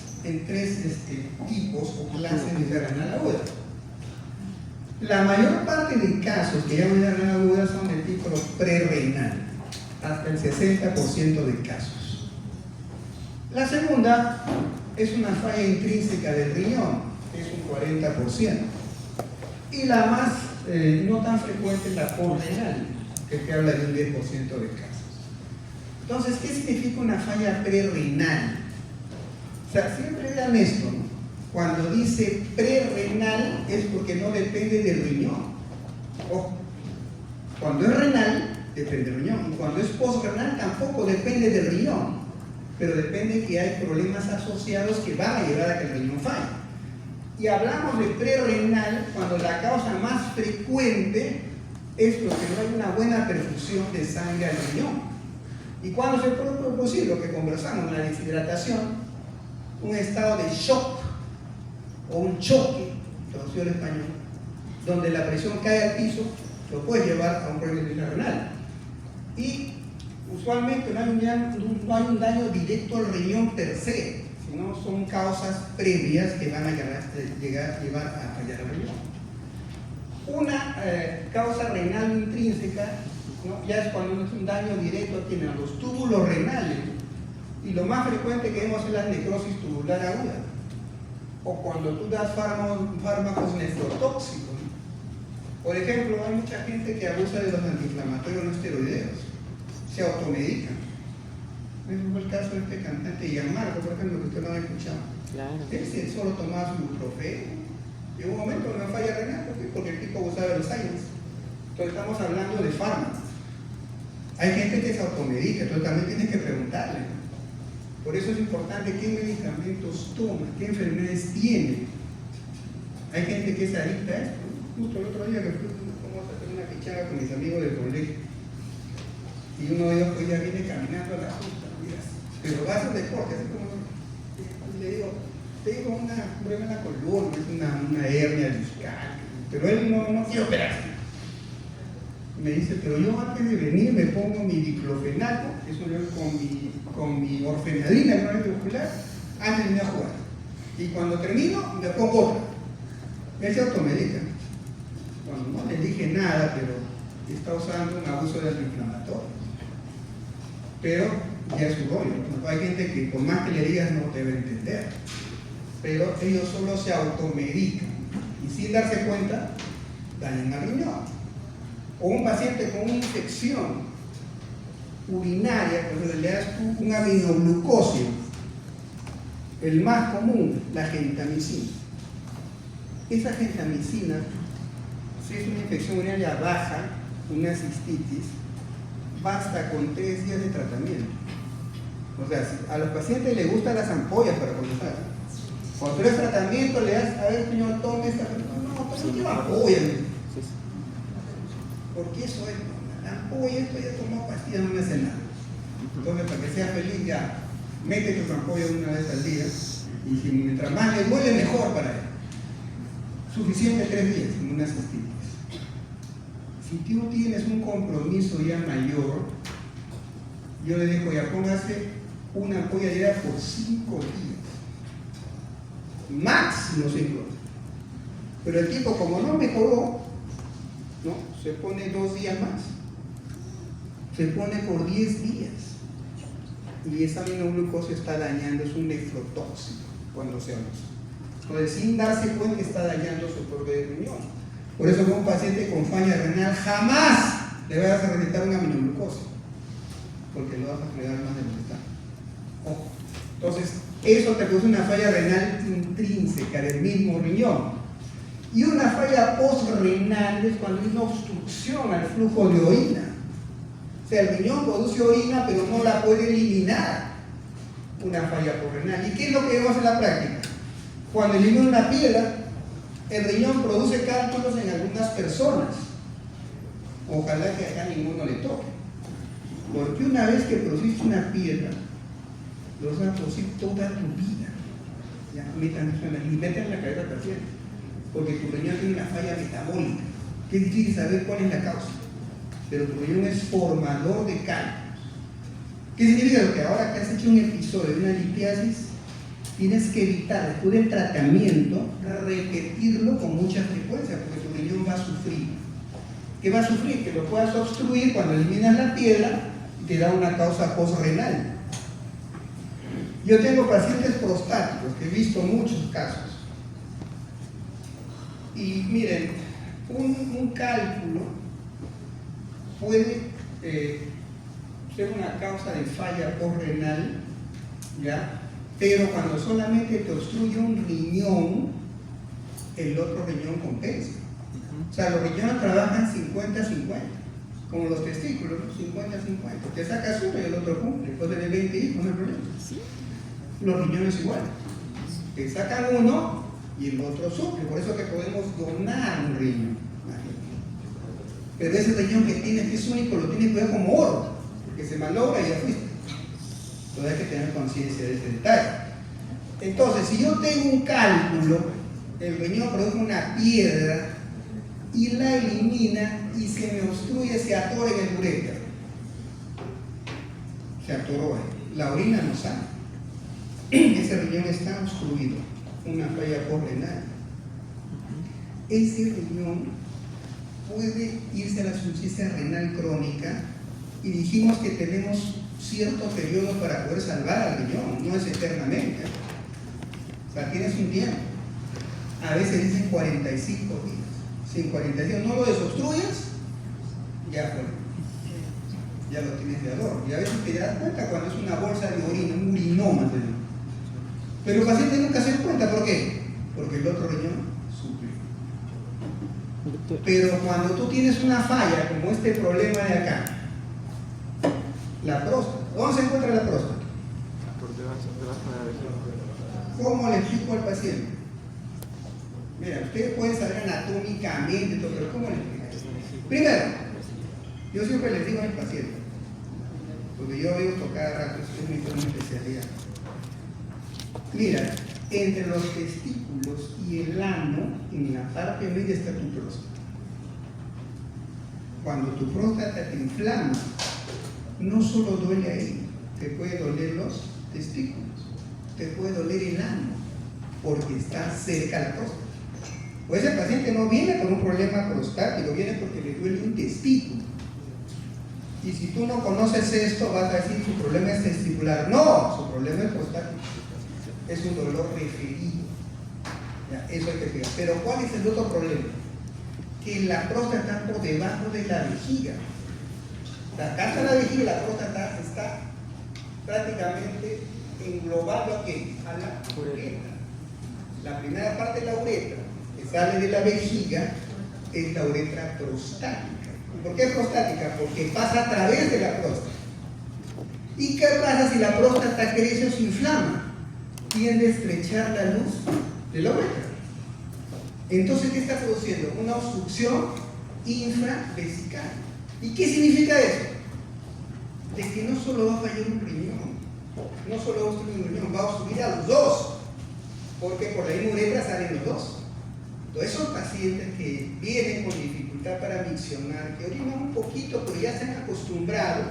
tipos o clases de renta renal aguda. La mayor parte de casos que llaman de renal aguda son de tipo prerrenal, hasta el 60% de casos. La segunda es una falla intrínseca del riñón, es un 40%. Y la más no tan frecuente es la porrenal, que te habla de un 10% de casos. Entonces, ¿qué significa una falla prerrenal? O sea, siempre vean esto, ¿no? Cuando dice prerrenal es porque no depende del riñón. Ojo, cuando es renal, depende del riñón. Y cuando es postrenal, tampoco depende del riñón. Pero depende que hay problemas asociados que van a llevar a que el riñón falle. Y hablamos de prerrenal cuando la causa más frecuente es porque no hay una buena perfusión de sangre al riñón. ¿Y cuándo se puede producir? Lo que conversamos, la deshidratación, un estado de shock o un choque, traducido al español, donde la presión cae al piso, lo puede llevar a un problema renal. Y usualmente no hay un daño directo al riñón per se, sino son causas previas que van a llevar a fallar el riñón. Una causa renal intrínseca, ¿no? Ya es cuando es un daño directo a los túbulos renales, y lo más frecuente que vemos es la necrosis tubular aguda, o cuando tú das fármacos nefrotóxicos. Por ejemplo, hay mucha gente que abusa de los antiinflamatorios no esteroideos, se automedican. Ese fue el caso de este cantante Gianmarco, por ejemplo, que usted lo ha escuchado. Claro. Él solo tomaba su ibuprofeno. Y en un momento una falla renal porque el tipo abusaba de los años. Entonces estamos hablando de fármacos. Hay gente que se automedica, entonces también tienes que preguntarle. Por eso es importante qué medicamentos toma, qué enfermedades tiene. Hay gente que es adicta a esto. Justo el otro día que fuimos a hacer una pichada con mis amigos del colegio. Y uno de ellos pues ya viene caminando a la justa, pero va a hacer deporte, así como le digo, tengo un problema en la columna, es una hernia discal, pero él no quiere operarse. Me dice, pero yo antes de venir me pongo mi diclofenaco, eso yo con mi orfenadrina muscular, antes de venir a jugar. Y cuando termino, me pongo otra. Él se automedica. Bueno, no le dije nada, pero está usando un abuso de antiinflamatorio. Pero ya es su rollo. Hay gente que por más que le digas no te va a entender. Pero ellos solo se automedican. Y sin darse cuenta, dañan al riñón. O un paciente con una infección urinaria, pues le das un aminoglucósido. El más común, la gentamicina. Esa gentamicina, si es una infección urinaria baja, una cistitis, basta con 3 días de tratamiento. O sea, si a los pacientes les gustan las ampollas para comenzar. Cuando tú le das tratamiento, le das, a ver, señor, tome esta. No, pero no quiero ampollas. Porque eso es, la ampolla, esto ya tomó pastillas, no me hace nada. Entonces, para que sea feliz, ya, métete tu ampolla una vez al día y si mientras más le duele, mejor para él. Suficiente 3 días en unas cistitis. Si tú tienes un compromiso ya mayor, yo le dejo ya póngase una ampolla diaria por 5 días. Máximo 5 días. Pero el tipo, como no mejoró, ¿no? Se pone 2 días más. Se pone por 10 días. Y esa aminoglucosa está dañando, es un nefrotóxico cuando se abusa. Entonces, sin darse cuenta, está dañando su propio riñón. Por eso, con un paciente con falla renal, jamás le vas a recetar una aminoglucosa, porque lo vas a fregar más de lo que está. Ojo. Entonces, eso te produce una falla renal intrínseca del mismo riñón. Y una falla postrenal es cuando hay una obstrucción al flujo de orina. O sea, el riñón produce orina, pero no la puede eliminar. Una falla postrenal. ¿Y qué es lo que vemos en la práctica? Cuando elimina una piedra, el riñón produce cálculos en algunas personas. Ojalá que acá ninguno le toque. Porque una vez que produciste una piedra, lo vas a producir toda tu vida. Ya, meten en la cabeza al paciente. Porque tu riñón tiene una falla metabólica, que es difícil saber cuál es la causa, pero tu riñón es formador de cálculos. ¿Qué significa? Que ahora que has hecho un episodio de una litiasis, tienes que evitar, después del tratamiento, repetirlo con mucha frecuencia, porque tu riñón va a sufrir. ¿Qué va a sufrir? Que lo puedas obstruir cuando eliminas la piedra y te da una causa postrenal. Yo tengo pacientes prostáticos, que he visto muchos casos. Y miren, un cálculo puede ser una causa de falla postrenal, ¿ya? Pero cuando solamente te obstruye un riñón, el otro riñón compensa. O sea, los riñones trabajan 50-50, como los testículos, ¿no? 50-50. Te sacas uno y el otro cumple. Puedes tener 20 hijos, no hay problema. Los riñones igual. Te sacan uno y el otro suple, por eso que podemos donar un riñón. Pero ese riñón que tienes, que es único, lo tienes que ver como oro, porque se malogra y ya fuiste. Entonces hay que tener conciencia de ese detalle. Entonces, si yo tengo un cálculo, el riñón produce una piedra y la elimina y se me obstruye, se atora en el uretra. Se atoró ahí. La orina no sale. Ese riñón está obstruido. Una falla postrenal. Ese riñón puede irse a la insuficiencia renal crónica y dijimos que tenemos cierto periodo para poder salvar al riñón, no es eternamente. O sea, tienes un tiempo. A veces dicen 45 días. Si en 45 no lo desobstruyes, ya fue. Ya lo tienes de adorno. Y a veces te das cuenta cuando es una bolsa de orina, un urinoma. Pero el paciente nunca se da cuenta. ¿Por qué? Porque el otro riñón suple. Pero cuando tú tienes una falla, como este problema de acá, la próstata, ¿dónde se encuentra la próstata? Por debajo de la vejiga. ¿Cómo le explico al paciente? Mira, ustedes pueden saber anatómicamente todo, pero ¿cómo le explico? Primero, yo siempre les digo a mis pacientes, porque yo veo esto cada rato, es mi especialidad. Mira, entre los testículos y el ano, en la parte media está tu próstata. Cuando tu próstata te inflama, no solo duele ahí, te puede doler los testículos, te puede doler el ano, porque está cerca la próstata. Pues el paciente no viene con un problema prostático, viene porque le duele un testículo. Y si tú no conoces esto, vas a decir su problema es testicular. No, su problema es prostático. Es un dolor referido. Ya, eso hay que fijar. Pero ¿cuál es el otro problema? Que la próstata está por debajo de la vejiga. Acá está la vejiga y la próstata está prácticamente englobado aquí, a la uretra. La primera parte de la uretra que sale de la vejiga es la uretra prostática. ¿Por qué prostática? Porque pasa a través de la próstata. ¿Y qué pasa si la próstata crece o se inflama? Tiende a estrechar la luz de la uretra. Entonces, ¿qué está produciendo? Una obstrucción infravesical. ¿Y qué significa eso? De que no solo va a fallar un riñón, No solo va a obstruir un riñón, va a obstruir a los dos, porque por la misma uretra salen los dos. Entonces son pacientes que vienen con dificultad para miccionar, que orinan un poquito, pero ya se han acostumbrado.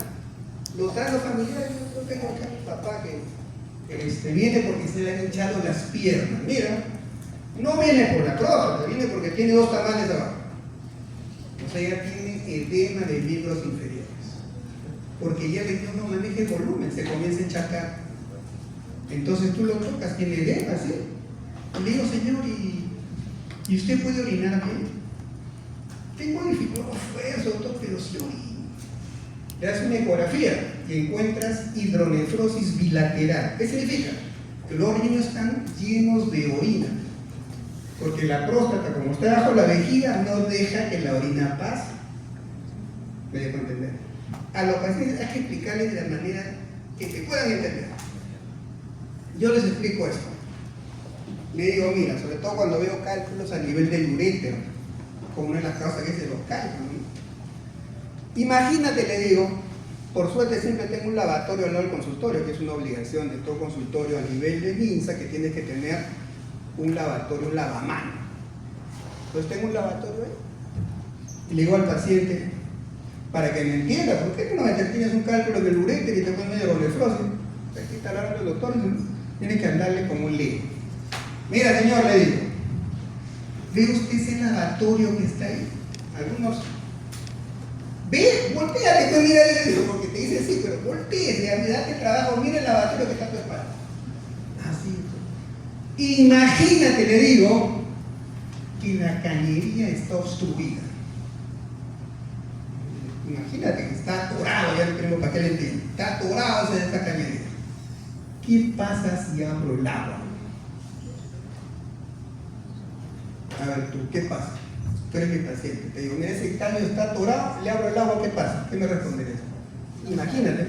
Lo traen los familiares. Yo tengo acá a mi papá que viene porque se le han hinchado las piernas. Mira, no viene por la próstata, viene porque tiene 2 tamales abajo. O sea, ya tiene edema de miembros inferiores. Porque ya el riñón no maneja el volumen, se comienza a enchacar. Entonces tú lo tocas, tiene edema, ¿sí? Y le digo, señor, ¿y usted puede orinar bien? Tengo dificultad, esfuerzo, doctor, pero sí orino. Le das una ecografía y encuentras hidronefrosis bilateral. ¿Qué significa? Que los riñones están llenos de orina. Porque la próstata, como está bajo la vejiga, no deja que la orina pase. ¿Me dejo entender? A los pacientes hay que explicarles de la manera que puedan entender. Yo les explico esto. Le digo, mira, sobre todo cuando veo cálculos a nivel del urétero, como una de las causas que es de los cálculos, ¿no? Imagínate, le digo, por suerte siempre tengo un lavatorio al lado del consultorio, que es una obligación de todo consultorio a nivel de MINSA, que tienes que tener un lavatorio, un lavamano. Entonces tengo un lavatorio ahí. Y le digo al paciente, para que me entienda, ¿por qué no me tienes un cálculo del urétero y te pones medio con nefrosis? Aquí está hablando el doctor, tienes que andarle como un lío. Mira, señor, le digo, ¿ve usted ese lavatorio que está ahí? Algunos, ve, volteate, pues mira, le digo, porque te dice sí, pero volteate, date trabajo, mira el lavatorio que está a tu espalda. Así. Imagínate, le digo, que la cañería está obstruida. Imagínate que está atorado, ya no tenemos para qué le entiendo. Está atorado esa cañería. ¿Qué pasa si abro el agua? A ver tú, ¿qué pasa? Tú eres mi paciente. Te digo, mira, ese caño está atorado, le abro el agua, ¿qué pasa? ¿Qué me responderías? Imagínate.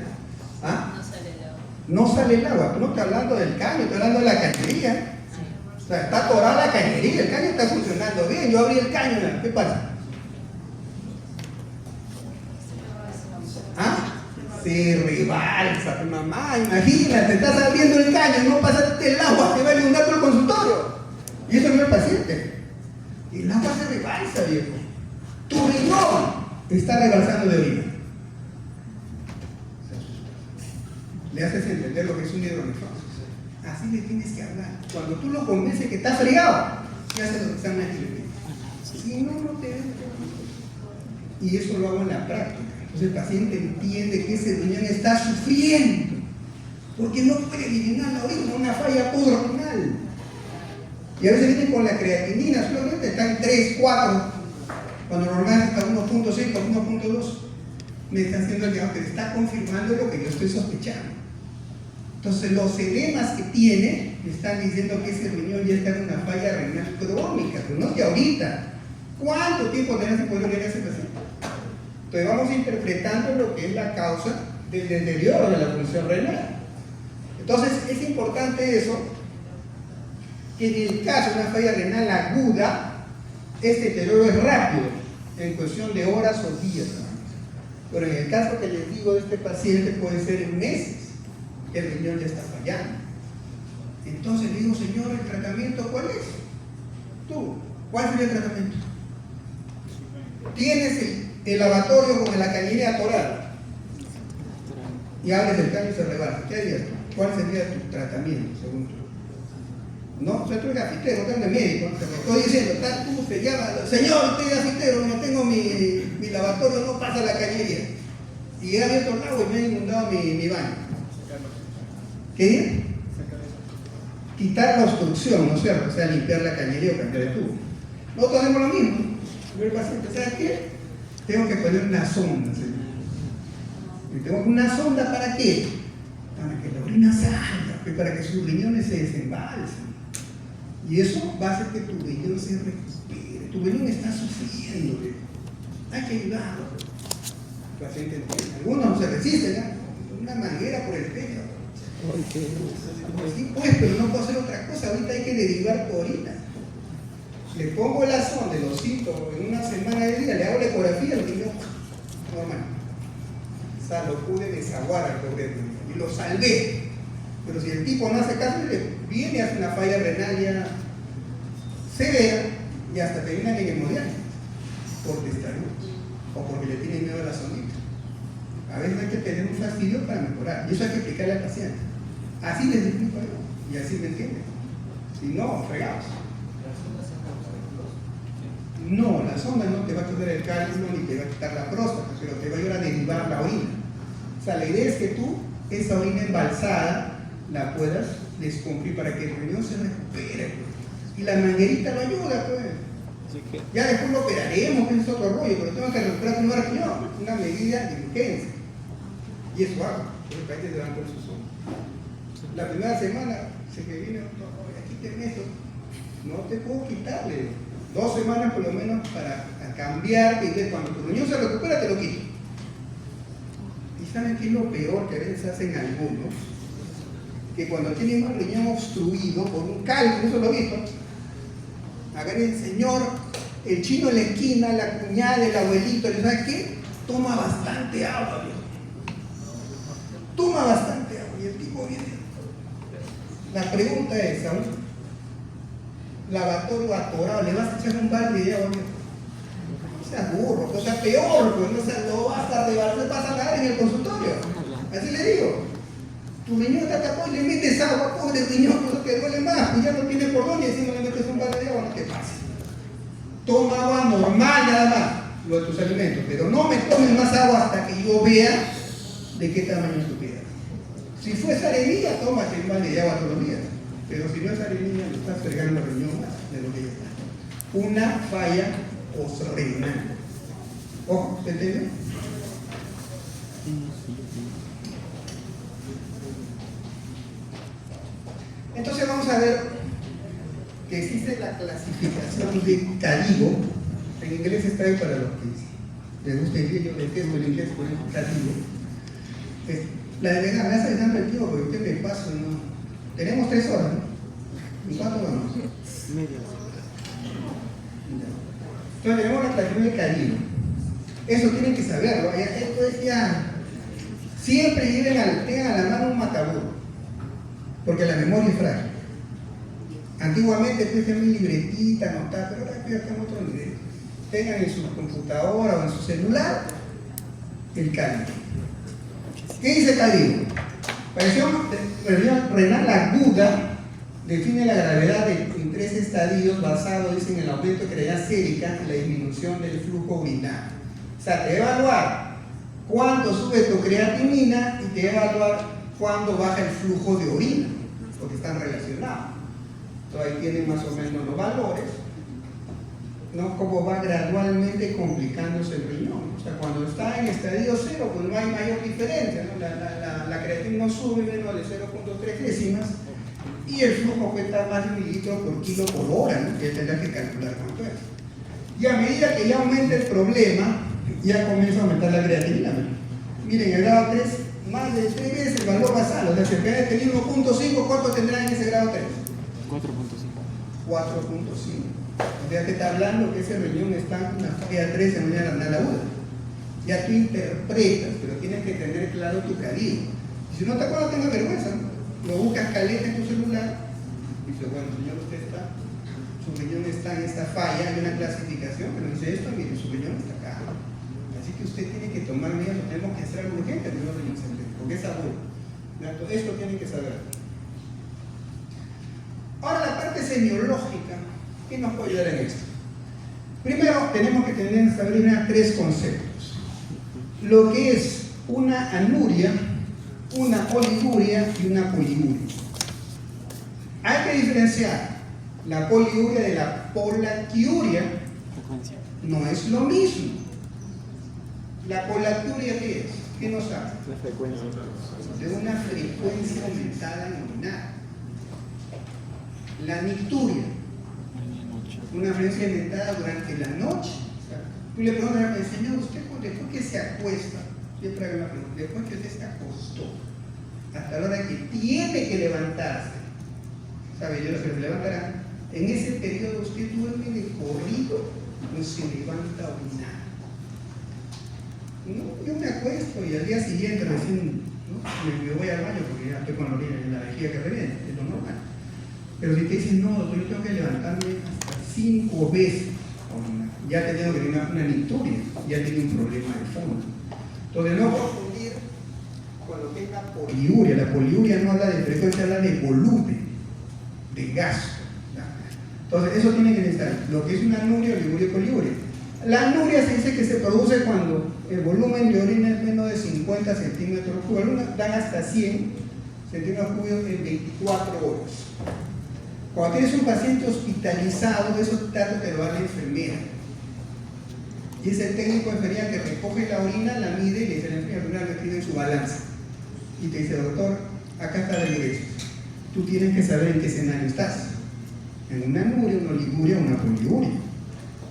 ¿Ah? No sale el agua. No sale el agua. Tú no estás hablando del caño, estás hablando de la cañería. O sea, está atorada la cañería, el caño está funcionando bien. Yo abrí el caño, ¿qué pasa? ¿Ah? Se rebalsa, tu mamá, imagínate, estás abriendo el caño, no pasaste el agua, te va a inundar todo el consultorio. Y eso no es el paciente. El agua se rebalsa, viejo. Tu riñón está rebalsando de orina. Le haces entender lo que es un hidronefrosis. Así le tienes que hablar. Cuando tú lo convences que está fregado, ¿qué haces los exámenes de Si no, no te ven. Y eso lo hago en la práctica. Entonces el paciente entiende que ese riñón está sufriendo porque no puede eliminar la orina, una falla podrenal. Y a veces vienen con la creatinina, solamente está en 3, 4, cuando normal está 1.5 o 1.2. Me está haciendo el diagnóstico, pero está confirmando lo que yo estoy sospechando. Entonces los edemas que tiene me están diciendo que ese riñón ya está en una falla renal crónica, pero no de ahorita. ¿Cuánto tiempo tenés que poder ese paciente? Entonces vamos interpretando lo que es la causa del deterioro de la función renal. Entonces es importante eso, que en el caso de una falla renal aguda, este deterioro es rápido, en cuestión de horas o días. Pero en el caso que les digo de este paciente puede ser en meses, que el riñón ya está fallando. Entonces le digo, señor, ¿el tratamiento cuál es? Tú, ¿cuál sería el tratamiento? Tienes el lavatorio con la cañería atorada y abres el caño y se rebalsa. ¿Qué harías tú? ¿Cuál sería tu tratamiento, según tú? No, o sea, tú eres gafitero, tú eres médico, te estoy diciendo, tú te llamas, señor, usted es gafitero, no tengo mi lavatorio, no pasa la cañería. Y he abierto el agua y me ha inundado mi baño. ¿Qué diría? Quitar la obstrucción, ¿no es cierto? O sea, limpiar la cañería o cambiar el tubo. Nosotros hacemos lo mismo. El paciente, ¿sabes qué? Tengo que poner una sonda, señor. ¿Y tengo una sonda para qué? Para que la orina salga, para que sus riñones se desembalsen. Y eso va a hacer que tu riñón se recupere. Tu riñón está sufriendo. Hay que ayudarlo. El paciente entiende. Algunos no se resisten, ¿no? Una manguera por el pecho. Sí, pues, pero no puedo hacer otra cosa. Ahorita hay que derivar tu orina. Le pongo la sonda de los síntomas en una semana de día, le hago la ecografía, el riñón normal. O sea, lo pude desaguar al pobre y lo salvé. Pero si el tipo no hace caso, viene y hace una falla renal ya severa y hasta termina en hemodiálisis por testarudos o porque le tienen miedo a la sonita. A veces hay que tener un fastidio para mejorar y eso hay que explicarle al paciente. Así les explico yo y así me entienden. Si no, fregados. No, la sonda no te va a quitar el cálculo ni te va a quitar la próstata, pero te va a ayudar a derivar la orina. O sea, la idea es que tú, esa orina embalsada, la puedas descomprimir para que el riñón se recupere. Y la manguerita lo ayuda, pues. Ya después lo operaremos, que es otro rollo, pero tengo que recuperar un riñón, una medida de urgencia. Y eso hago, los países se van por su zona. La primera semana se me viene otro rollo, aquí te meto, no te puedo quitarle 2 semanas por lo menos para cambiar, y cuando tu riñón se recupera te lo quito. ¿Y saben qué es lo peor que a veces hacen algunos? Que cuando tienen un riñón obstruido por un cálculo, eso lo he visto, agarra el señor, el chino en la esquina, la cuñada, el abuelito, ¿sabes qué? Toma bastante agua, viejo. Toma bastante agua y el tipo viene. La pregunta es, ¿a un lavatorio atorado le vas a echar un balde de agua, viejo? O sea, burro, o sea, peor, pues, o sea, lo vas a rebalar, vas a caer en el consultorio. Así le digo. Tu riñón está tapado y le metes agua, pobre riñón, no te duele más, pues ya no tiene por dónde y encima le metes un balde de agua, no te pasa. Toma agua normal nada más, lo de tus alimentos, pero no me tomes más agua hasta que yo vea de qué tamaño es tu piedra. Si fuese arenilla, tómate un balde de agua todos los días, pero si no es arenilla, lo estás fregando el riñón más de lo que ya está. Una falla posrenal. Ojo, ¿se entiende? Entonces vamos a ver que existe la clasificación de Cadigo. En inglés está ahí para los que les gusta el inglés, yo detesto el inglés, por ejemplo, Cadigo. La de verdad me hace tanto el tiempo porque usted me paso, ¿no? Tenemos 3 horas, ¿no? ¿Y cuánto vamos? Media. Entonces tenemos la clasificación de Cadigo. Eso tienen que saberlo. Esto es ya. Siempre tengan a la mano un mataburro. Porque la memoria es frágil. Antiguamente tú mi libretita, anotar, pero ahora ya está en otro nivel. Tengan en su computadora o en su celular el Cadigo. ¿Qué dice Cadigo? Presión renal aguda define la gravedad en 3 estadios basado, dicen, en el aumento de creatividad sérica y la disminución del flujo urinario. O sea, te va a evaluar cuánto sube tu creatinina y te va a evaluar cuándo baja el flujo de orina, porque están relacionados. Entonces ahí tienen más o menos los valores, ¿no? Cómo va gradualmente complicándose el riñón. O sea, cuando está en estadio 0, pues no hay mayor diferencia, ¿no? La creatina no sube menos de 0.3 décimas y el flujo cuesta más de 1 mililitro por kilo por hora, ¿no? Que tendrá que calcular cuánto es. Y a medida que ya aumenta el problema, ya comienza a aumentar la creatinina, ¿no? Miren, el grado 3, más de 3 veces el valor basal, o sea, si el tenía 1.5, ¿cuánto tendrá en ese grado 3? 4.5. 4.5. O sea, te está hablando que ese riñón está en una falla 3 en una renal aguda. Ya tú interpretas, pero tienes que tener claro tu Cadigo. Y si no te acuerdas, tenga vergüenza, ¿no? Lo buscas caleta en tu celular y dices, bueno, señor, su riñón está en esta falla, hay una clasificación, pero dice esto, mire, su riñón está acá. Así que usted tiene que tomar medidas, tenemos que hacer algo urgente, porque es agudo. Esto tiene que saber. Ahora la parte semiológica, ¿qué nos puede ayudar en esto? Primero tenemos que saber 3 conceptos. Lo que es una anuria, una oliguria y una poliuria. Hay que diferenciar la poliuria de la polaquiuria. No es lo mismo. La polaquiuria, ¿qué es? ¿Qué nos hace? La frecuencia. De una frecuencia aumentada en urinaria. La nicturia, una frecuencia aumentada durante la noche. O sea, tú le preguntas al señor, ¿usted después que se acuesta? Siempre hay una pregunta, después que usted se acostó, hasta la hora que tiene que levantarse, ¿sabe? Yo no sé, se levantará. En ese periodo usted duerme de corrido, pues se levanta a orinar. No, yo me acuesto y al día siguiente recién ¿no? Me voy al baño porque ya estoy con la orina en la vejiga que reviene, es lo normal. Pero si te dicen, no, doctor, yo tengo que levantarme hasta 5 veces, ya te tengo que tener una nicturia, ya tiene un problema de fondo. Entonces no confundir con lo que es la poliuria. La poliuria no habla de frecuencia, habla de volumen, de gasto. Entonces eso tiene que estar, lo que es una anuria, oliguria y poliuria. La anuria se dice que se produce cuando el volumen de orina es menos de 50 centímetros cúbicos, algunas dan hasta 100 centímetros cúbicos en 24 horas. Cuando tienes un paciente hospitalizado, esos datos te lo da la enfermera. Y es el técnico de enfermería que recoge la orina, la mide y le dice a la enfermera, lo escribe en su balanza. Y te dice, doctor, acá está el ingreso. Tú tienes que saber en qué escenario estás. En una anuria, una oliguria o una poliuria.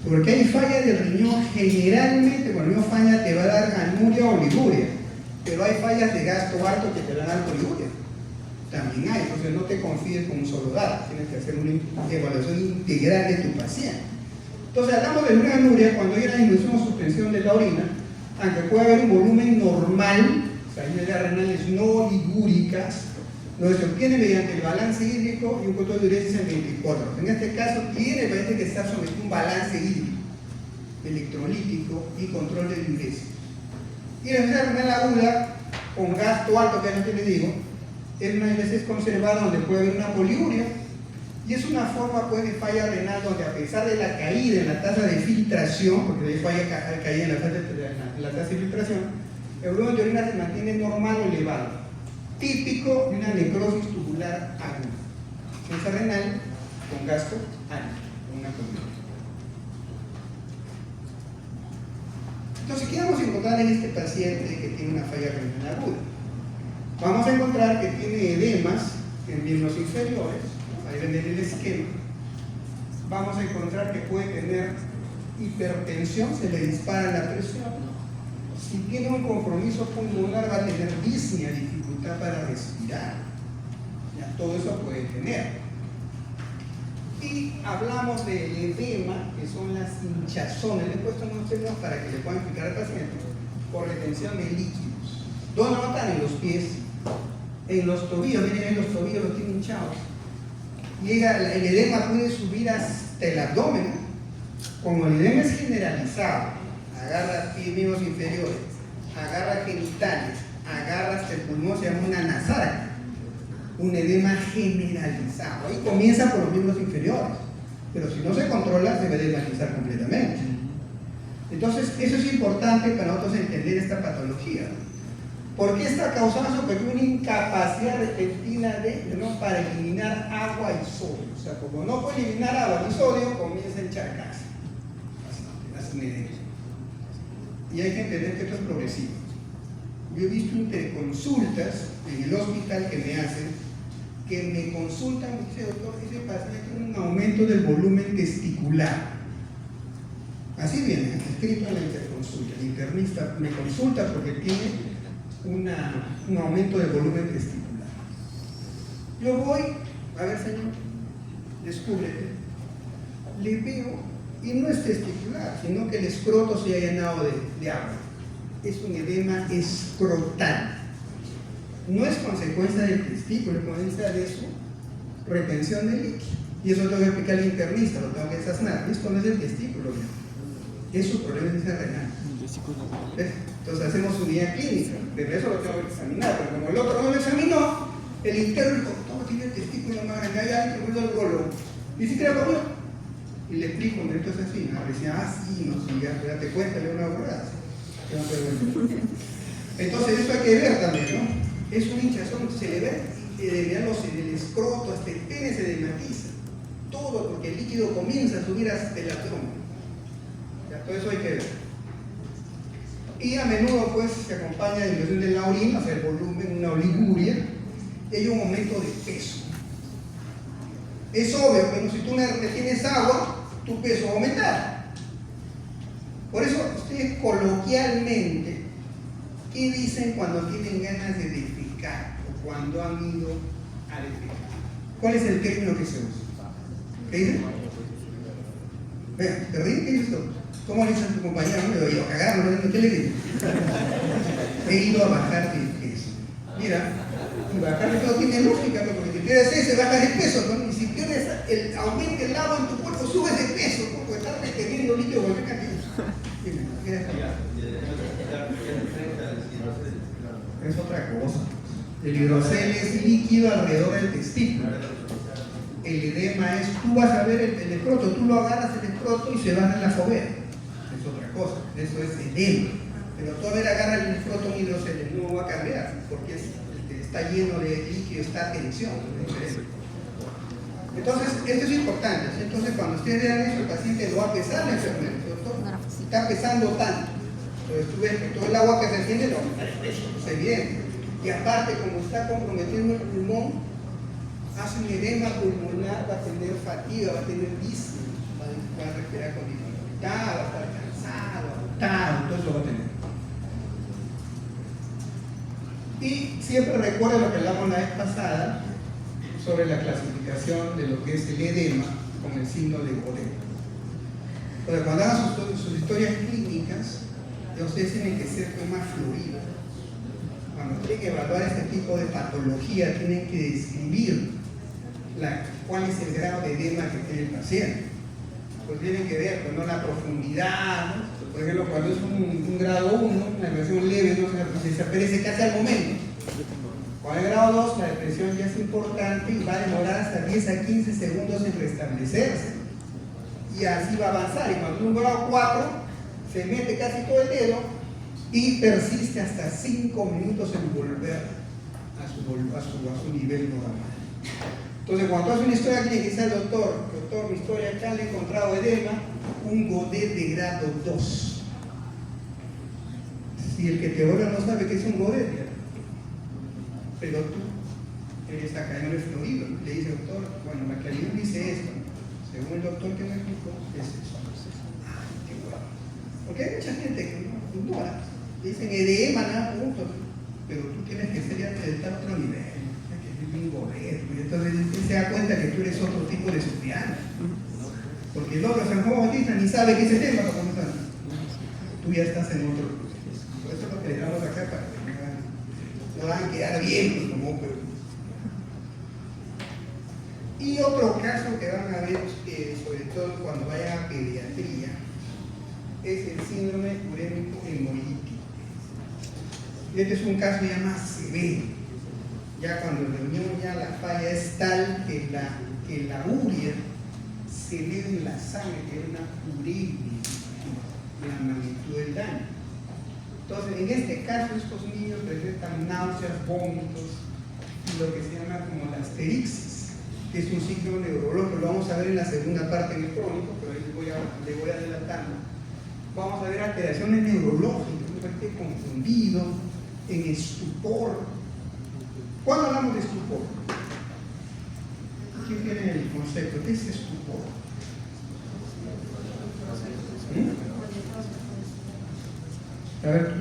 Porque hay falla del riñón, generalmente cuando el riñón falla te va a dar anuria o oliguria. Pero hay fallas de gasto alto que te van a dar poliuria. También hay, entonces no te confíes con un solo dato, tienes que hacer una evaluación integral de tu paciente. Entonces hablamos de una anuria cuando hay una disminución o suspensión de la orina, aunque puede haber un volumen normal, o sea, hay medidas renales no oligúricas, lo que se obtiene mediante el balance hídrico y un control de diuresis en 24 horas. En este caso tiene el paciente que estar sometido a un balance hídrico, electrolítico y control de diuresis. Y la enfermedad renal aguda, con gasto alto, que es lo que le digo, es una veces conservada donde puede haber una poliuria y es una forma pues, de falla renal donde a pesar de la caída en la tasa de filtración, porque hay falla caída en la tasa de filtración, el volumen de orina se mantiene normal o elevado, típico de una necrosis tubular aguda, esa renal con gasto alto, con una poliuria. Entonces, ¿qué vamos a encontrar en este paciente que tiene una falla renal aguda? Vamos a encontrar que tiene edemas en miembros inferiores, ¿no? Ahí ven el esquema. Vamos a encontrar que puede tener hipertensión, se le dispara la presión. Si tiene un compromiso pulmonar va a tener disnea, dificultad para respirar. Ya, todo eso puede tener. Y hablamos del edema, que son las hinchazones. Le he puesto unos términos para que le puedan explicar al paciente, por retención de líquidos. ¿Dónde no están? En los pies, en los tobillos. Miren, los tobillos los tienen hinchados. Llega, el edema puede subir hasta el abdomen. Como el edema es generalizado, agarra miembros inferiores, agarra genitales, agarra hasta el pulmón, se llama una nasal. Un edema generalizado. Ahí comienza por los miembros inferiores, pero si no se controla se va a edemizar completamente. Entonces eso es importante para nosotros entender esta patología. ¿Por qué está causando eso? Porque hay una incapacidad repentina ¿no? para eliminar agua y sodio. O sea, como no puede eliminar agua y sodio, comienza a encharcarse. Y hay que entender que esto es progresivo. Yo he visto interconsultas en el hospital que me hacen, que me consultan y dicen, doctor, ese paciente tiene un aumento del volumen testicular. Así viene, escrito en la interconsulta. El internista me consulta porque tiene un aumento del volumen testicular. Yo voy, a ver señor, descúbrete. Le veo, y no es testicular, sino que el escroto se ha llenado de agua. Es un edema escrotal. No es consecuencia del testículo, es consecuencia de su retención de líquido. Y eso tengo que explicar al internista, lo tengo que desasnar. Esto no es el testículo, ya. Es su problema de renal. ¿Ves? Entonces hacemos unidad clínica, de eso lo tengo que examinar, pero como el otro no lo examinó, el interno dijo, todo tiene el testículo más grande, allá y el golo. Ni siquiera comió. Y le explico, esto es así, ¿no? Le decía, sí, no, sí, ya te cuenta, le una borrada. Entonces eso hay que ver también, ¿no? Es una hinchazón, se le ve el escroto, hasta el pene se dematiza. Todo porque el líquido comienza a subir hasta el abdomen. Ya, todo eso hay que ver. Y a menudo pues se acompaña de disminución de la orina, o sea, el volumen, una oliguria, y hay un aumento de peso. Es obvio que si tú retienes agua, tu peso va a aumentar. Por eso ustedes coloquialmente, ¿qué dicen cuando tienen ganas de defecar o cuando han ido a defecar? ¿Cuál es el término que se usa? ¿Qué dicen? ¿Te ríes? ¿Qué dices tú? ¿Cómo le dices a tu compañero? No me he ido a cagar, ¿no? ¿Qué le dices? He ido a bajar de peso. Mira, y bajar de peso tiene lógica, ¿no? Porque si pierdes ese, bajas de peso, ¿no? Y si pierdes aumenta el agua en tu cuerpo, subes de peso, ¿no? Porque estás reteniendo líquido cualquier cantidad. Dime, ¿quieres hablar? Es otra cosa. El hidrocel es líquido alrededor del testículo. El edema es, tú vas a ver el escroto, tú lo agarras el escroto y se va en la fobea. Es otra cosa, eso es edema. Pero tú a ver, agarra el escroto un hidrocel, no va a cambiar, porque está lleno de líquido, está tensión, es diferente. Entonces, esto es importante. Entonces, cuando ustedes vean eso, el paciente lo va a pesar la enfermera, doctor, está pesando tanto. Entonces, tú ves que todo el agua que se tiene lo aumenta el peso, es evidente. Y aparte, como está comprometiendo el pulmón, hace un edema pulmonar, va a tener fatiga, va a tener disnea, va a respirar con dificultad, va a estar cansado, agotado, entonces lo va a tener. Y siempre recuerda lo que hablamos la vez pasada sobre la clasificación de lo que es el edema con el signo de Godet. Pero cuando hagan sus historias clínicas, ustedes tienen que ser más fluidos. Cuando tienen que evaluar este tipo de patología, tienen que describir cuál es el grado de edema que tiene el paciente. Pues tienen que ver, pues, ¿no? La profundidad, ¿no? Por ejemplo, cuando es un grado 1, una depresión leve, no se desaparece casi al momento. Con el grado 2, la depresión ya es importante y va a demorar hasta 10 a 15 segundos en restablecerse. Y así va a avanzar. Y cuando un grado 4, se mete casi todo el dedo y persiste hasta 5 minutos en volver a su nivel normal. Entonces, cuando tú haces una historia clínica y dices al doctor, mi historia acá le he encontrado edema, un Godet de grado 2. Si el que te evalúa no sabe que es un Godet, ¿ya? Pero tú eres académico fluido, le dice, doctor, bueno, la claridad dice esto, según el doctor que me explicó, es eso. Ay, qué bueno. Porque hay mucha gente que no ignora, dicen edema, nada, punto, pero tú tienes que ser ya de estar a otro nivel. Un Godet, entonces él se da cuenta que tú eres otro tipo de estudiante, porque el otro San Juan Bautista ni sabe qué es el tema, tú ya estás en otro proceso. Por eso lo que le damos acá para que no van a quedar bien, pues, como pero. Y otro caso que van a ver, sobre todo cuando vayan a pediatría, es el síndrome urémico hemolítico. Este es un caso ya más severo. Ya cuando la unión, ya la falla es tal que la urea se eleva en la sangre, que es una uremia, la magnitud del daño. Entonces, en este caso, estos niños presentan náuseas, vómitos y lo que se llama como la asterixis, que es un signo neurológico. Lo vamos a ver en la segunda parte del crónico, pero ahí le voy adelantando. Vamos a ver alteraciones neurológicas, no esté confundido, en estupor. ¿Cuándo hablamos de estupor? ¿Quién tiene el concepto? ¿Qué es estupor? A ver,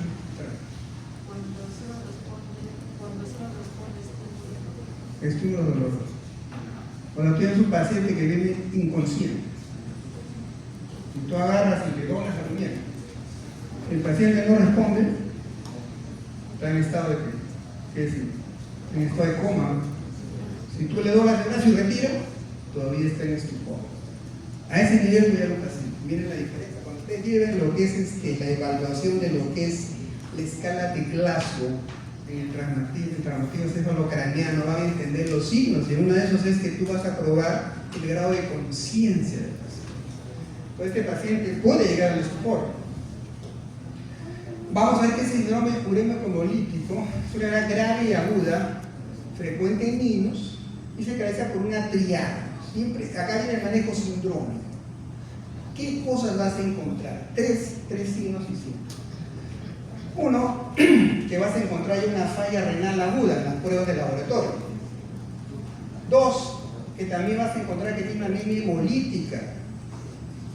estímulo doloroso. Cuando tienes un paciente que viene inconsciente y tú agarras y le doblas la muñeca, el paciente no responde, está en estado de ¿qué decir? En estado de coma. Si tú le doblas el brazo y retira, todavía está en estupor. A ese nivel voy a lo paciente. Miren la diferencia. Cuando ustedes lleven lo que es que la evaluación de lo que es la escala de Glasgow en el traumatismo cefalocraniano, van a entender los signos, y uno de esos es que tú vas a probar el grado de conciencia del paciente. Pues este paciente puede llegar al estupor. Vamos a ver que el síndrome urémico hemolítico es una edad grave y aguda, frecuente en niños, y se caracteriza por una triada. Siempre, acá viene el manejo sindrómico. ¿Qué cosas vas a encontrar? Tres signos y síntomas. Uno, que vas a encontrar ya una falla renal aguda en las pruebas de laboratorio. Dos, que también vas a encontrar que tiene una anemia hemolítica,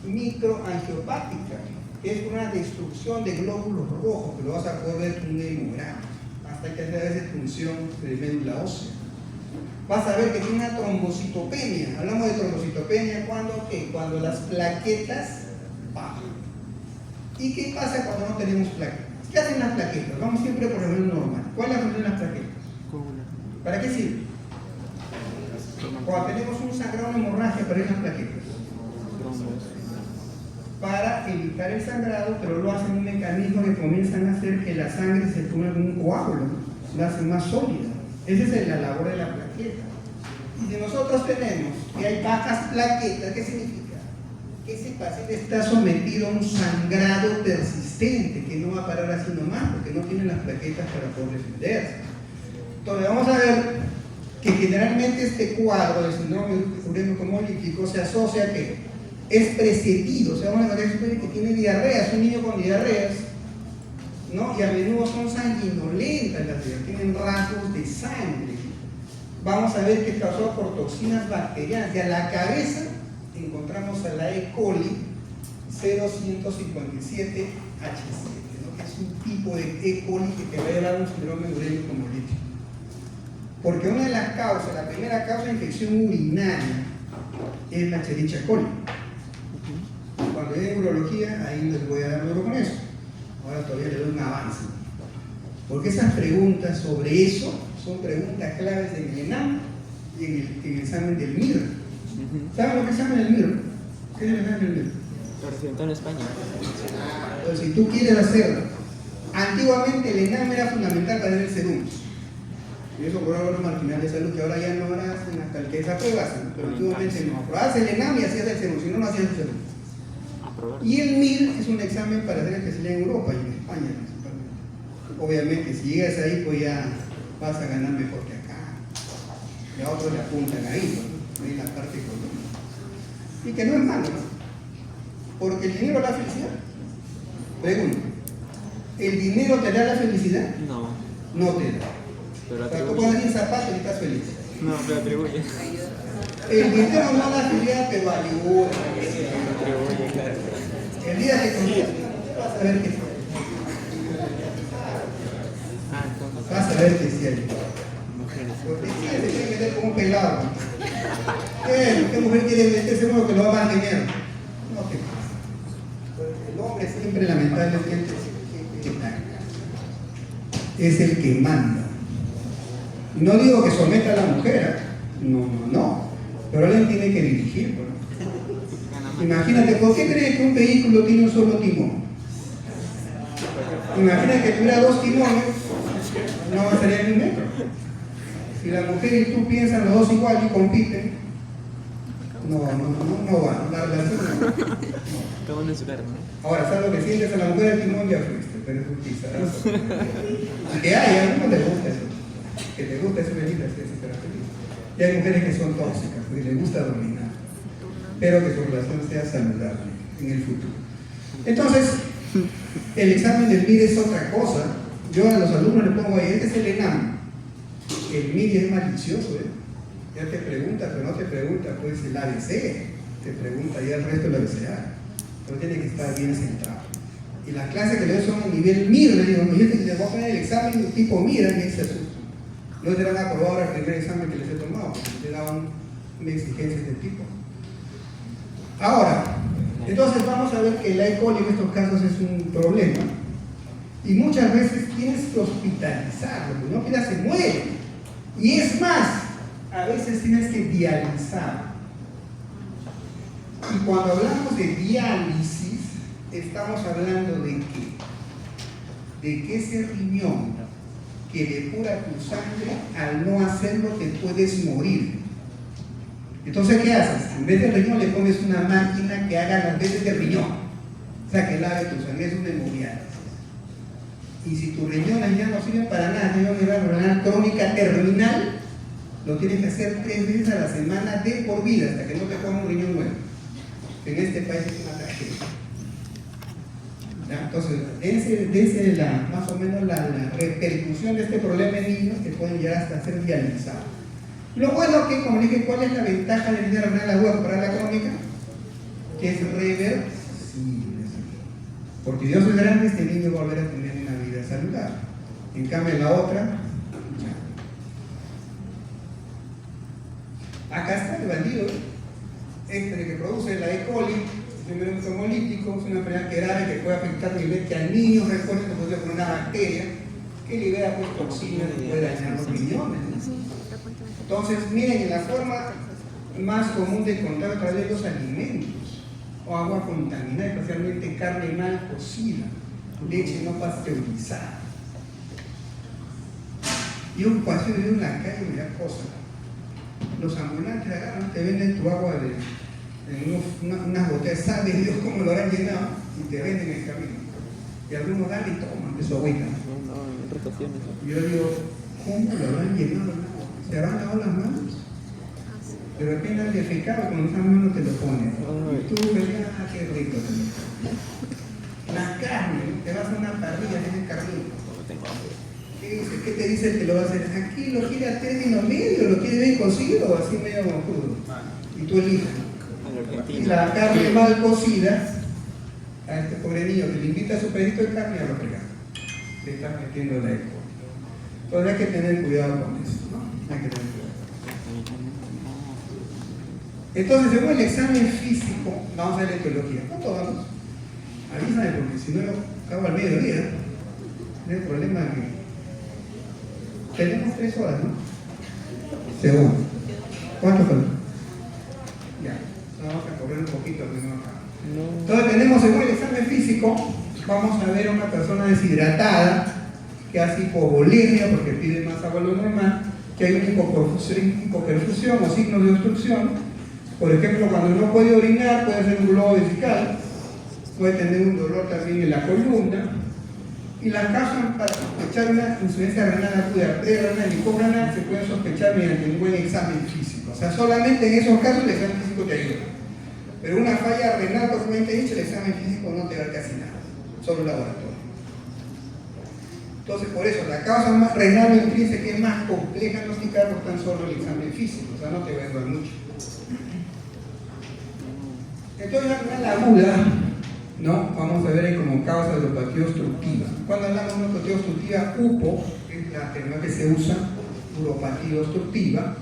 microangiopática, que es una destrucción de glóbulos rojos, que lo vas a poder ver con un hemograma, hasta que hacer esa función de médula ósea. Vas a ver que tiene una trombocitopenia. Hablamos de trombocitopenia cuando las plaquetas bajan. ¿Y qué pasa cuando no tenemos plaquetas? ¿Qué hacen las plaquetas? Vamos siempre por el nivel normal. ¿Cuál es la función de las plaquetas? ¿Para qué sirve? Cuando tenemos un sangrado, una hemorragia, para esas plaquetas. Para evitar el sangrado, pero lo hacen un mecanismo que comienzan a hacer que la sangre se ponga como un coágulo, la hacen más sólida. Esa es la labor de la plaqueta. Y si nosotros tenemos que hay bajas plaquetas, ¿qué significa? Que ese paciente está sometido a un sangrado persistente, que no va a parar así nomás, porque no tiene las plaquetas para poder defenderse. Entonces vamos a ver que generalmente este cuadro de síndrome urémico hemolítico se asocia a que es precedido, o sea, vamos a ver que tiene diarreas, un niño con diarreas, ¿no? Y a menudo son sanguinolentas las diarreas, tienen rasgos de sangre. Vamos a ver que es causado por toxinas bacterianas. Y a la cabeza encontramos a la E. coli 0157H7, ¿no? Que es un tipo de E. coli que te va a llevar a un síndrome urémico hemolítico. Porque una de las causas, la primera causa de infección urinaria es la Escherichia coli. Cuando llegue en urología, ahí les voy a dar duro con eso. Ahora todavía le doy un avance. Porque esas preguntas sobre eso son preguntas claves en el ENAM y en el examen del MIR. ¿Saben lo que se llama el MIR? ¿Qué es el examen del MIR? Lo presentó en España. Entonces, si tú quieres hacerlo, antiguamente el ENAM era fundamental para hacer el SEDUM. Y eso por ahora marginal de salud, que ahora ya no hacen hasta el que desapruebas, ¿no? Pero antiguamente no. Aprobabas el ENAM y hacías el SEDUM, si no, no hacías el SEDUM. Y el MIR es un examen para hacer especialidad en Europa y en España principalmente. Obviamente, si llegas ahí, pues ya vas a ganar mejor que acá. Y a otros le apuntan ahí, ¿no? Ahí la parte económica. Y que no es malo, ¿no? Porque el dinero da felicidad. Pregunta, ¿el dinero te da la felicidad? No. No te da. Pero O sea, tú atribuye. pones en zapatos y estás feliz. No, pero atribuye. El dinero no da felicidad, pero ayuda. Atribuye, claro. El día que comienzas, vas a ver que sí. Ah, entonces. Vas a ver que sí hay. Mujeres. Porque sí, se quiere meter como un pelado. ¿Qué mujer quiere meterse uno que lo va a mantener? No, ¿qué pasa? El hombre siempre, lamentablemente, es el que manda. Y no digo que someta a la mujer, no. Pero alguien tiene que dirigir, ¿no? Imagínate, ¿por qué crees que un vehículo tiene un solo timón? Imagínate que tuviera dos timones, no avanzaría ni un metro. Si la mujer y tú piensan los dos igual y compiten, no va, la relación no. Cada uno en su carne. Ahora, ¿sabes lo que sientes a la mujer del timón? Ya fuiste, pero es un quizás. Que hay, a algunos les gusta eso. Que les gusta eso, venir a hacerse feliz. Y hay mujeres que son tóxicas, porque les gusta dominar. Pero que su relación sea saludable en el futuro. Entonces, el examen del MIR es otra cosa. Yo a los alumnos les pongo ahí, este es el ENAM. El MIR es malicioso, ¿eh? Ya te pregunta, pero no te pregunta, pues el ABC, te pregunta ya el resto del ABCA. Pero tiene que estar bien centrado. Y las clases que le doy son a nivel MIR, le digo, no, yo te voy a poner el examen tipo MIR, y se asustan. No te van a aprobar el primer examen que les he tomado, porque te daban una exigencia de este tipo. Ahora, entonces vamos a ver que la E. coli en estos casos es un problema. Y muchas veces tienes que hospitalizarlo, porque no queda se muere. Y es más, a veces tienes que dializar. Y cuando hablamos de diálisis, estamos hablando de qué? De que ese riñón que depura tu sangre, al no hacerlo te puedes morir. Entonces, ¿qué haces? En vez de riñón le pones una máquina que haga las veces de riñón, o sea, que lave tu sangre, es un hemodiálisis. Y si tus riñones ya no sirven para nada, tienes una enfermedad renal crónica terminal, lo tienes que hacer 3 veces a la semana de por vida, hasta que no te pongan un riñón nuevo. En este país es una tragedia. ¿Ya? Entonces, dense más o menos la repercusión de este problema en niños que pueden llegar hasta ser dializados. Lo bueno que, como dije, ¿cuál es la ventaja de la renal aguda para la crónica? Que es reversible. Porque Dios es grande, este niño va a volver a tener una vida saludable. En cambio, la otra, acá está el bandido, este que produce la E. coli, es un hemolítico, es una enfermedad grave que puede afectar directamente al niño. Recuerden que puede ser una bacteria que libera pues toxinas y puede dañar los riñones, ¿no? Sí, frecuentemente. Entonces, miren, en la forma más común de encontrar a través de los alimentos o agua contaminada, especialmente carne mal cocida, leche no pasteurizada. Yo cuando yo vivo en la calle me da cosa. Los ambulantes agarran, te venden tu agua en unas botellas, sabe Dios cómo lo habrán llenado y te venden en el camino. Y algunos dan y toman de su agüita. No, en rotaciones. Y yo digo, ¿cómo lo habrán llenado el agua? ¿Se habrán lavado las manos? De repente al defecado con esas manos te lo pones. Y tú veías, qué rico. La carne, te vas a una parrilla, tienes carnita. ¿Qué te dice el que lo va a hacer? Aquí lo quiere a término medio, lo quiere bien cocido o así medio crudo. Y tú eliges. Y la carne mal cocida, a este pobre niño que le invita a su pedito de carne, ya lo frega. Le estás metiendo la eco. Entonces hay que tener cuidado con eso, ¿no? Hay que tener cuidado. Entonces, según el examen físico, vamos a ver la etiología. ¿Cuánto vamos? Avísame, porque si no lo acabo al mediodía, no hay problema que tenemos 3 horas, ¿no? Según. ¿Cuánto falta? Ya, vamos a correr un poquito, que no acaba. Entonces tenemos, según el examen físico, vamos a ver a una persona deshidratada, que hace hipovolemia porque pide más agua de lo normal, que hay una hipoperfusión o signos de obstrucción. Por ejemplo, cuando no puede orinar, puede ser un globo vesical, puede tener un dolor también en la columna. Y la causa para sospechar una insuficiencia renal aguda, prerenal y hiporenal se puede sospechar mediante un buen examen físico. O sea, solamente en esos casos el examen físico te ayuda. Pero una falla renal, propiamente dicho, el examen físico no te va a dar casi nada, solo el laboratorio. Entonces, por eso, la causa más renal o intrínseca es más compleja diagnosticar por tan solo el examen físico, o sea, no te va a ayudar mucho. Entonces, la renal aguda, ¿no? Vamos a ver ahí como causa de neuropatía obstructiva. Cuando hablamos de neuropatía obstructiva, UPO, que es la terminal que se usa, neuropatía obstructiva,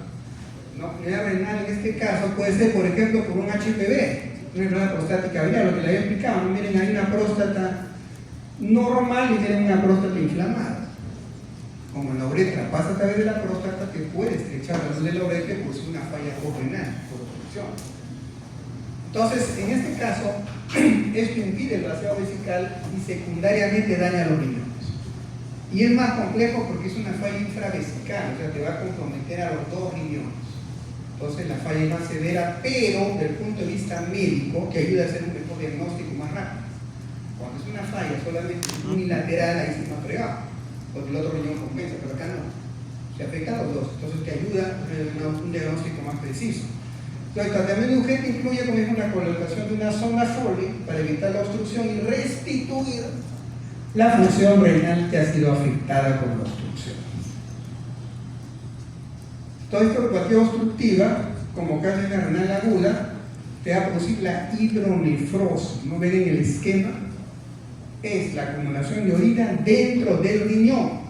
¿no? La renal en este caso puede ser, por ejemplo, por un HPV, una enfermedad prostática biliar, lo que le había explicado. ¿No? Miren, hay una próstata normal y tienen una próstata inflamada. Como la uretra pasa a través de la próstata, te puede estrechar la luz de la uretra por una falla renal, por obstrucción. Entonces, en este caso, esto impide el vaciado vesical y secundariamente daña los riñones. Y es más complejo porque es una falla infravesical, o sea, te va a comprometer a los 2 riñones. Entonces, la falla es más severa, pero desde el punto de vista médico, que ayuda a hacer un mejor diagnóstico más rápido. Cuando es una falla solamente unilateral, ahí se me ha fregado, porque el otro riñón compensa, pero acá no. Se afecta a los 2, entonces te ayuda a un diagnóstico más preciso. El tratamiento urgente incluye, como dijimos, la colocación de una sonda Foley para evitar la obstrucción y restituir la función renal que ha sido afectada por la obstrucción. Toda esta neuropatía obstructiva, como causa de renal aguda, te va a producir la hidronefrosis. ¿No ven en el esquema? Es la acumulación de orina dentro del riñón.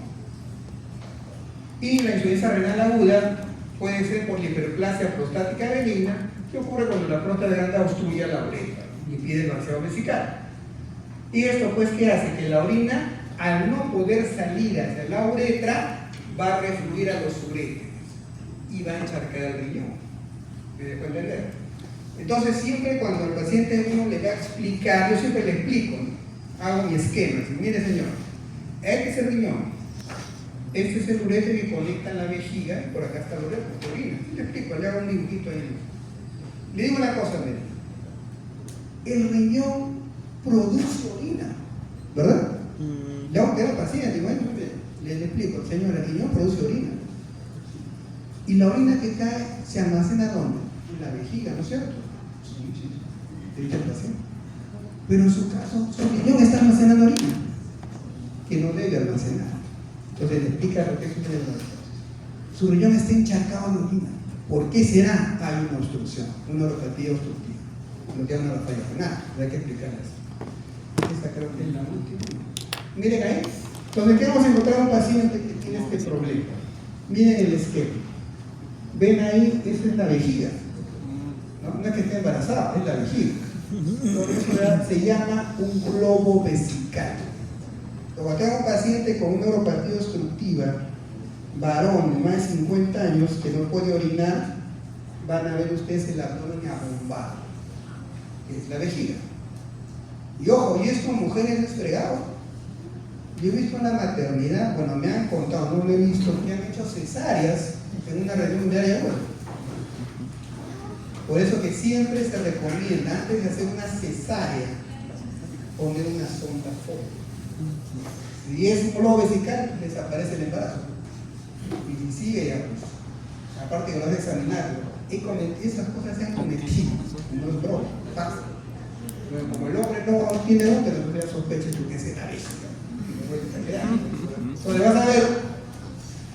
Y la insuficiencia renal aguda puede ser por la hiperplasia prostática benigna, que ocurre cuando la próstata grande obstruye la uretra y impide el vaciado vesical. Y esto pues, ¿qué hace? Que la orina, al no poder salir hacia la uretra, va a refluir a los uréteres y va a encharcar el riñón. ¿Me dejo entender? Entonces, siempre cuando al paciente uno le va a explicar, yo siempre le explico, ¿no? Hago mi esquema, dice, mire señor, este es el riñón, este es el uréter que conecta la vejiga y por acá está el uréter, orina. Le explico, le hago un dibujito ahí. Le digo una cosa, mire. El riñón produce orina, ¿verdad? Le hago al paciente, bueno, le explico, señor, el riñón produce orina. Y la orina que cae se almacena ¿dónde? En la vejiga, ¿no es cierto? Sí, dice el paciente. Pero en su caso, su riñón está almacenando orina, que no debe almacenar. Entonces le explica lo que es una de las cosas. Su riñón está encharcado de orina. ¿Por qué será? Hay una obstrucción, una neuropatía obstructiva. Lo que llaman la falla renal. Hay que explicar eso. Esta creo que es la última. Miren ahí. Entonces, ¿qué vamos a encontrar un paciente que tiene este problema? Miren el esquema. Ven ahí, esa es la vejiga. No es que esté embarazada, es la vejiga. Entonces, se llama un globo vesical. Cuando tenga un paciente con una neuropatía obstructiva, varón de más de 50 años que no puede orinar, van a ver ustedes el abdomen abombado, que es la vejiga. Y ojo, y esto en mujeres es fregado. Yo he visto en la maternidad, bueno, me han contado, no lo he visto, que han hecho cesáreas en una reunión de área. Por eso que siempre se recomienda, antes de hacer una cesárea, poner una sonda Foley. Si es un globo vesical, desaparece el embarazo. Y si sigue ya, pues, aparte que lo vas a examinarlo, esas cosas se han cometido, no es broma, pasa. Pero como el hombre no tiene útero, tú ya sospechas que será eso. Entonces vas a ver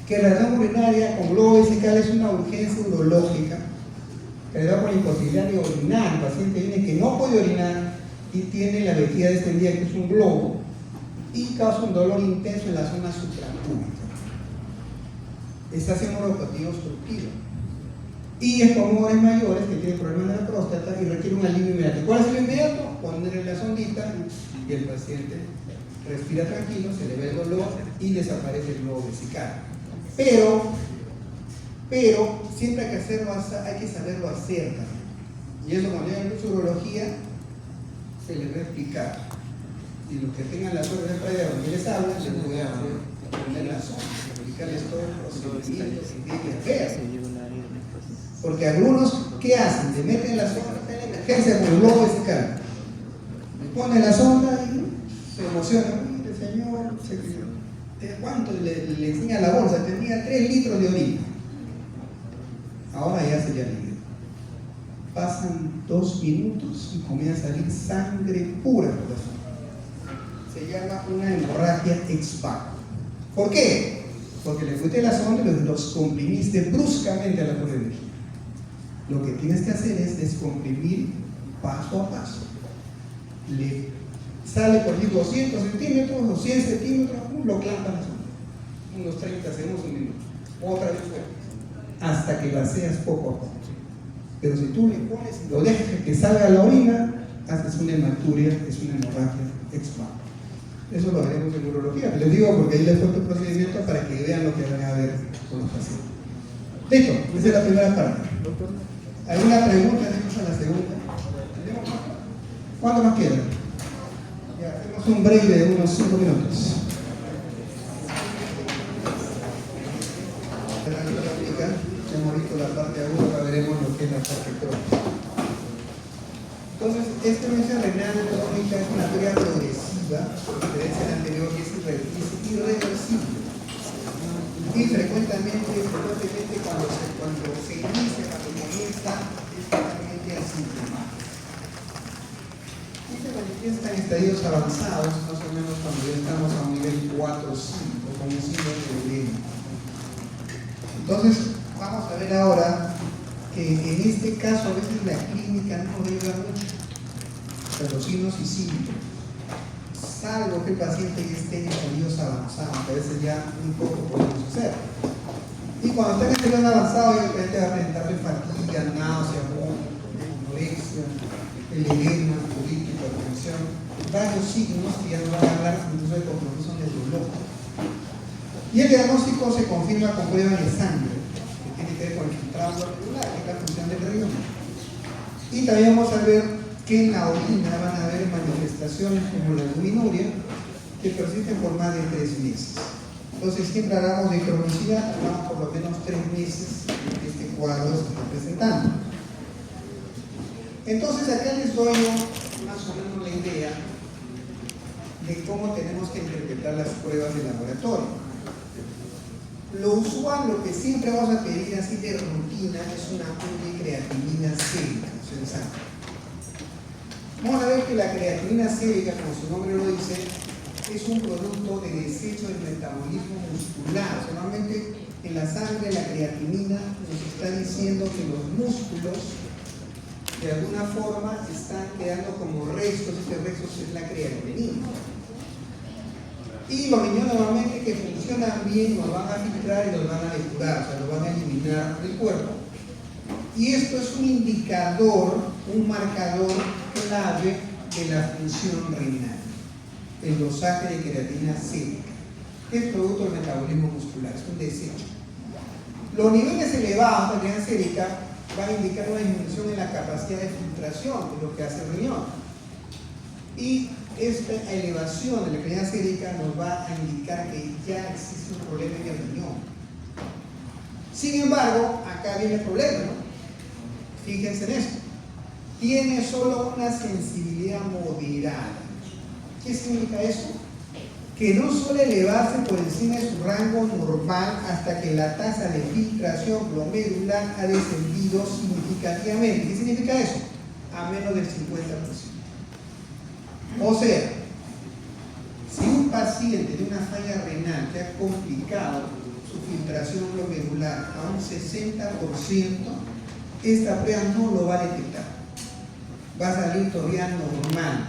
que la reacción urinaria con globo vesical es una urgencia urológica que le da por la imposibilidad de orinar. El paciente viene que no puede orinar y tiene la vejiga distendida, que es un globo, y causa un dolor intenso en la zona suprapúbica. Está haciendo neuropatía obstructiva. Y es con hombres mayores que tienen problemas de la próstata y requiere un alivio inmediato. ¿Cuál es el inmediato? Ponerle la sondita y el paciente respira tranquilo, se le ve el dolor y desaparece el globo vesical. Pero siempre hay que hacerlo, hay que saberlo hacer también. Y eso cuando llega en urología se les va a explicar. Y los que tengan la suerte de playa donde les hablan, les voy a poner la zona, explicarles todo el procedimiento que hacer. Porque algunos, ¿qué hacen? Le meten la sonda en emergencia con el globo vesical. Le ponen la sonda y se emociona. Mire, señor, ¿cuánto le enseña la bolsa? Tenía 3 litros de orina. Ahora ya se ya libre. Pasan 2 minutos y comienza a salir sangre pura por la sonda. Se llama una hemorragia ex vacuo. ¿Por qué? Porque le fuiste la sonda y los comprimiste bruscamente a la torre de vejiga. Lo que tienes que hacer es descomprimir paso a paso. Le sale por ahí 200 centímetros o 100 centímetros, lo clampa la sonda. Unos 30 segundos, un minuto. Otra vez fuerte. Hasta que vacias poco a poco. Pero si tú le pones y lo dejas que salga la orina, haces una hematuria, es una hemorragia ex vacuo. Eso lo veremos en urología. Les digo porque ahí les cuento el procedimiento para que vean lo que van a ver con los pacientes. Listo, esa es la primera parte. ¿Alguna pregunta? Hacemos a la segunda. ¿Cuánto más queda? Ya, hacemos un break de unos 5 minutos. Ya hemos visto la parte aguda, ahora veremos lo que es la parte crónica. Entonces, esta enfermedad renal crónica es una teoría progresiva, a diferencia del anterior, que es irreversible. Y frecuentemente cuando se inicia, cuando comienza, es totalmente asintomático. Y se manifiesta en estadios avanzados, más o menos cuando ya estamos a un nivel 4 o 5, como un síndrome de Leno. Entonces, vamos a ver ahora que en este caso a veces la clínica no ayuda mucho, o sea, los signos y síntomas, salvo que el paciente ya esté en estadios avanzados, que a veces ya un poco podemos hacer. Y cuando está en estadios avanzados, ya el paciente va a presentarle fatiga, náusea, anorexia, el edema, colitis, hipertensión, varios signos que ya nos van a hablar incluso de compromiso de dolor. Y el diagnóstico se confirma con pruebas de sangre, que tiene que ver con el filtrado glomerular, que es la función del riñón. Y también vamos a ver que en la orina van a haber manifestaciones como la albuminuria que persisten por más de 3 meses. Entonces, siempre hablamos de cronicidad, hablamos por lo menos 3 meses que este cuadro se está presentando. Entonces, acá les doy más o menos la idea de cómo tenemos que interpretar las pruebas de laboratorio. Lo usual, lo que siempre vamos a pedir así de rutina es una creatinina sérica en sangre. Vamos a ver que la creatinina sérica, como su nombre lo dice, es un producto de desecho del metabolismo muscular. Solamente en la sangre la creatinina nos está diciendo que los músculos de alguna forma están quedando como restos, este restos es la creatinina. Y los riñones normalmente que funcionan bien los van a filtrar y los van a depurar, o sea, los van a eliminar del cuerpo. Y esto es un indicador, un marcador clave de la función renal. el dosaje de creatinina sérica, que es producto del metabolismo muscular, es un desecho. Los niveles elevados de creatinina sérica van a indicar una disminución en la capacidad de filtración de lo que hace el riñón. Y esta elevación de la creatinina sérica nos va a indicar que ya existe un problema en el riñón. Sin embargo, acá viene el problema, ¿no? Fíjense en esto. Tiene solo una sensibilidad moderada. ¿Qué significa eso? Que no suele elevarse por encima de su rango normal hasta que la tasa de filtración glomerular ha descendido significativamente. ¿Qué significa eso? A menos del 50%. O sea, si un paciente de una falla renal que ha complicado su filtración glomerular a un 60%, esta prueba no lo va a detectar. Va a salir todavía normal.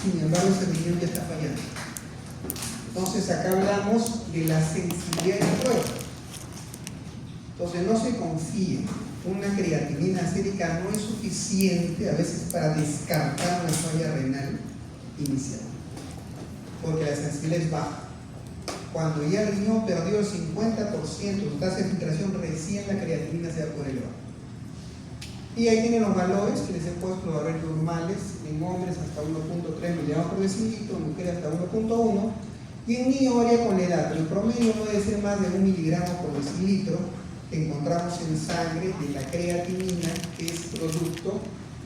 Sin embargo, ese riñón ya está fallando. Entonces, acá hablamos de la sensibilidad de la prueba. Entonces, no se confíe. Una creatinina sérica no es suficiente a veces para descartar una falla renal inicial, porque la sensibilidad es baja. Cuando ya el riñón perdió el 50% de su tasa de filtración, recién la creatinina se va a poder elevar. Y ahí tienen los valores que les he puesto, a ver, normales en hombres hasta 1.3 miligramos por decilitro, en mujeres hasta 1.1, y en niños varía con la edad, pero el promedio no debe ser más de 1 miligramo por decilitro que encontramos en sangre de la creatinina, que es producto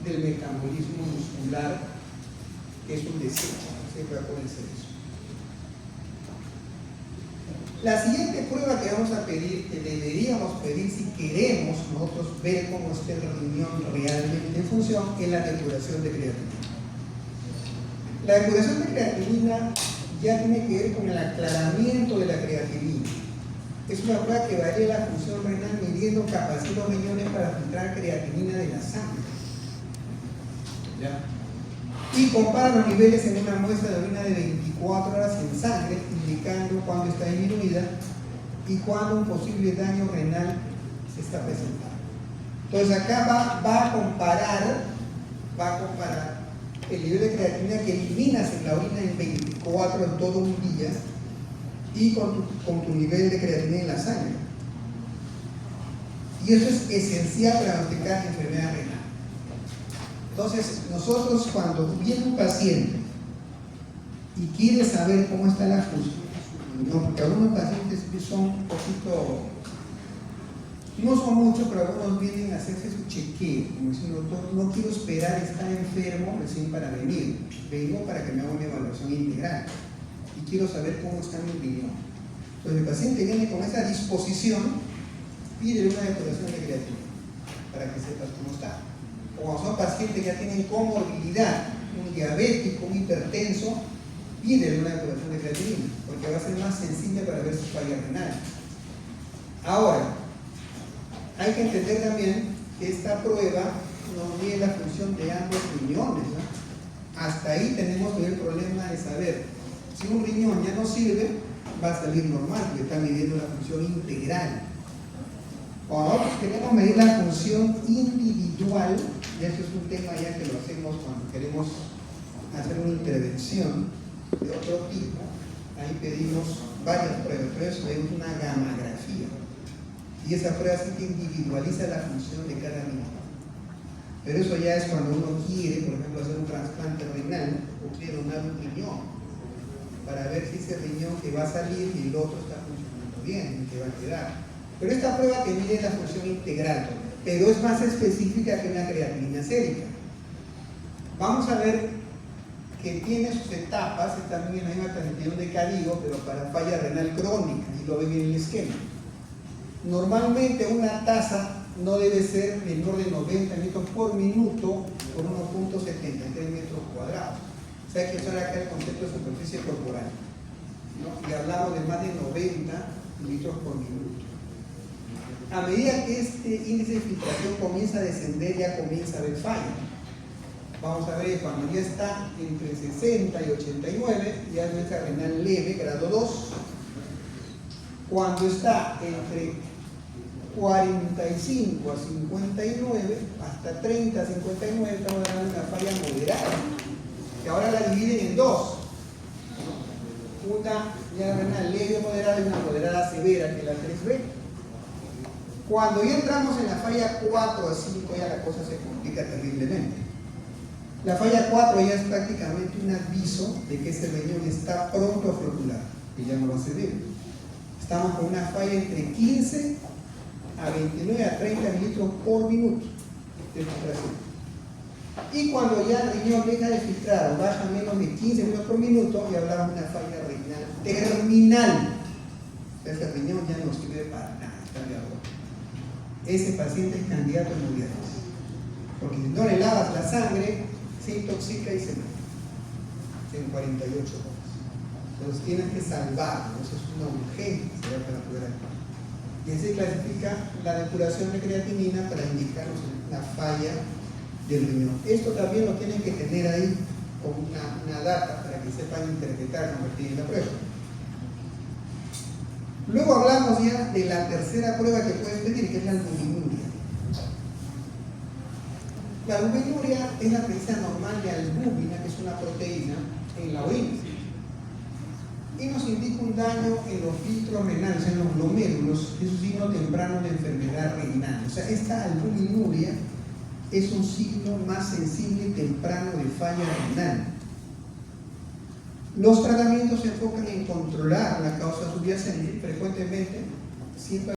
del metabolismo muscular, que es un desecho, siempre va a poder ser eso. La siguiente prueba que vamos a pedir, que deberíamos pedir si queremos nosotros ver cómo está el riñón realmente en función, es la depuración de creatinina. La depuración de creatinina ya tiene que ver con el aclaramiento de la creatinina. Es una prueba que varía la función renal midiendo capacidad de los riñones para filtrar creatinina de la sangre. ¿Ya? Y compara los niveles en una muestra de orina de 24 horas en sangre, indicando cuándo está disminuida y cuándo un posible daño renal se está presentando. Entonces acá va a comparar el nivel de creatinina que eliminas en la orina en 24 en todo un día y con tu nivel de creatinina en la sangre. Y eso es esencial para diagnosticar enfermedad renal. Entonces, nosotros cuando viene un paciente y quiere saber cómo está la función, no, porque algunos pacientes son un poquito, no son muchos, pero algunos vienen a hacerse su chequeo, como diciendo, doctor, no quiero esperar estar enfermo recién para venir, vengo para que me haga una evaluación integral y quiero saber cómo está mi riñón. Entonces el paciente viene con esa disposición, pide una depuración de creatinina para que sepas cómo está. O cuando son pacientes que ya tienen comorbilidad, un diabético, un hipertenso, pide una depuración de creatinina, porque va a ser más sensible para ver su falla renal. Ahora, hay que entender también que esta prueba no mide la función de ambos riñones, ¿no? Hasta ahí tenemos el problema de saber si un riñón ya no sirve, va a salir normal, porque está midiendo la función integral. Cuando nosotros queremos medir la función individual, y esto es un tema ya que lo hacemos cuando queremos hacer una intervención de otro tipo, ahí pedimos varias pruebas, pero eso es una gamografía. Y esa prueba sí que individualiza la función de cada riñón. Pero eso ya es cuando uno quiere, por ejemplo, hacer un trasplante renal o quiere donar un riñón, para ver si ese riñón que va a salir y el otro está funcionando bien, y que va a quedar. Pero esta prueba que mide la función integral, pero es más específica que una creatinina sérica. Vamos a ver que tiene sus etapas, es también en la misma transmisión de Cadigo, pero para falla renal crónica, y lo ven en el esquema. Normalmente una tasa no debe ser menor de 90 litros por minuto por 1.73 metros cuadrados. O sea, hay que usar acá el concepto de superficie corporal, ¿no? Y hablamos de más de 90 litros por minuto. A medida que este índice de filtración comienza a descender, ya comienza a haber falla. Vamos a ver, cuando ya está entre 60 y 89, ya es nuestra renal leve, grado 2. Cuando está entre 45 a 59, hasta 30 a 59, estamos hablando de una falla moderada, que ahora la dividen en dos. una ya renal leve o moderada y una moderada severa, que es la 3B. Cuando ya entramos en la falla 4 a 5, ya la cosa se complica terriblemente. La falla 4 ya es prácticamente un aviso de que ese riñón está pronto a flocular, que ya no va a servir. Estamos con una falla entre 15 a 29 a 30 mililitros por minuto de filtración. Y cuando ya el riñón deja de filtrar o baja menos de 15 minutos por minuto, ya hablamos de una falla renal terminal. Ese riñón ya no sirve para nada, está de agua. Ese paciente es candidato a morir. Porque si no le lavas la sangre, se intoxica y se muere en 48 horas. Entonces tienes que salvarlo, eso es una urgencia para poder actuar. Y así clasifica la depuración de creatinina para indicarnos la falla del riñón. Esto también lo tienen que tener ahí con una data para que sepan interpretar cuando tienen la prueba. Luego hablamos ya de la tercera prueba que pueden pedir, que es la albuminuria. La albuminuria es la presencia normal de albúmina, que es una proteína, en la orina. Y nos indica un daño en los filtros renales, en los glomérulos, que es un signo temprano de enfermedad renal. O sea, esta albuminuria es un signo más sensible y temprano de falla renal. Los tratamientos se enfocan en controlar la causa subyacente, frecuentemente siempre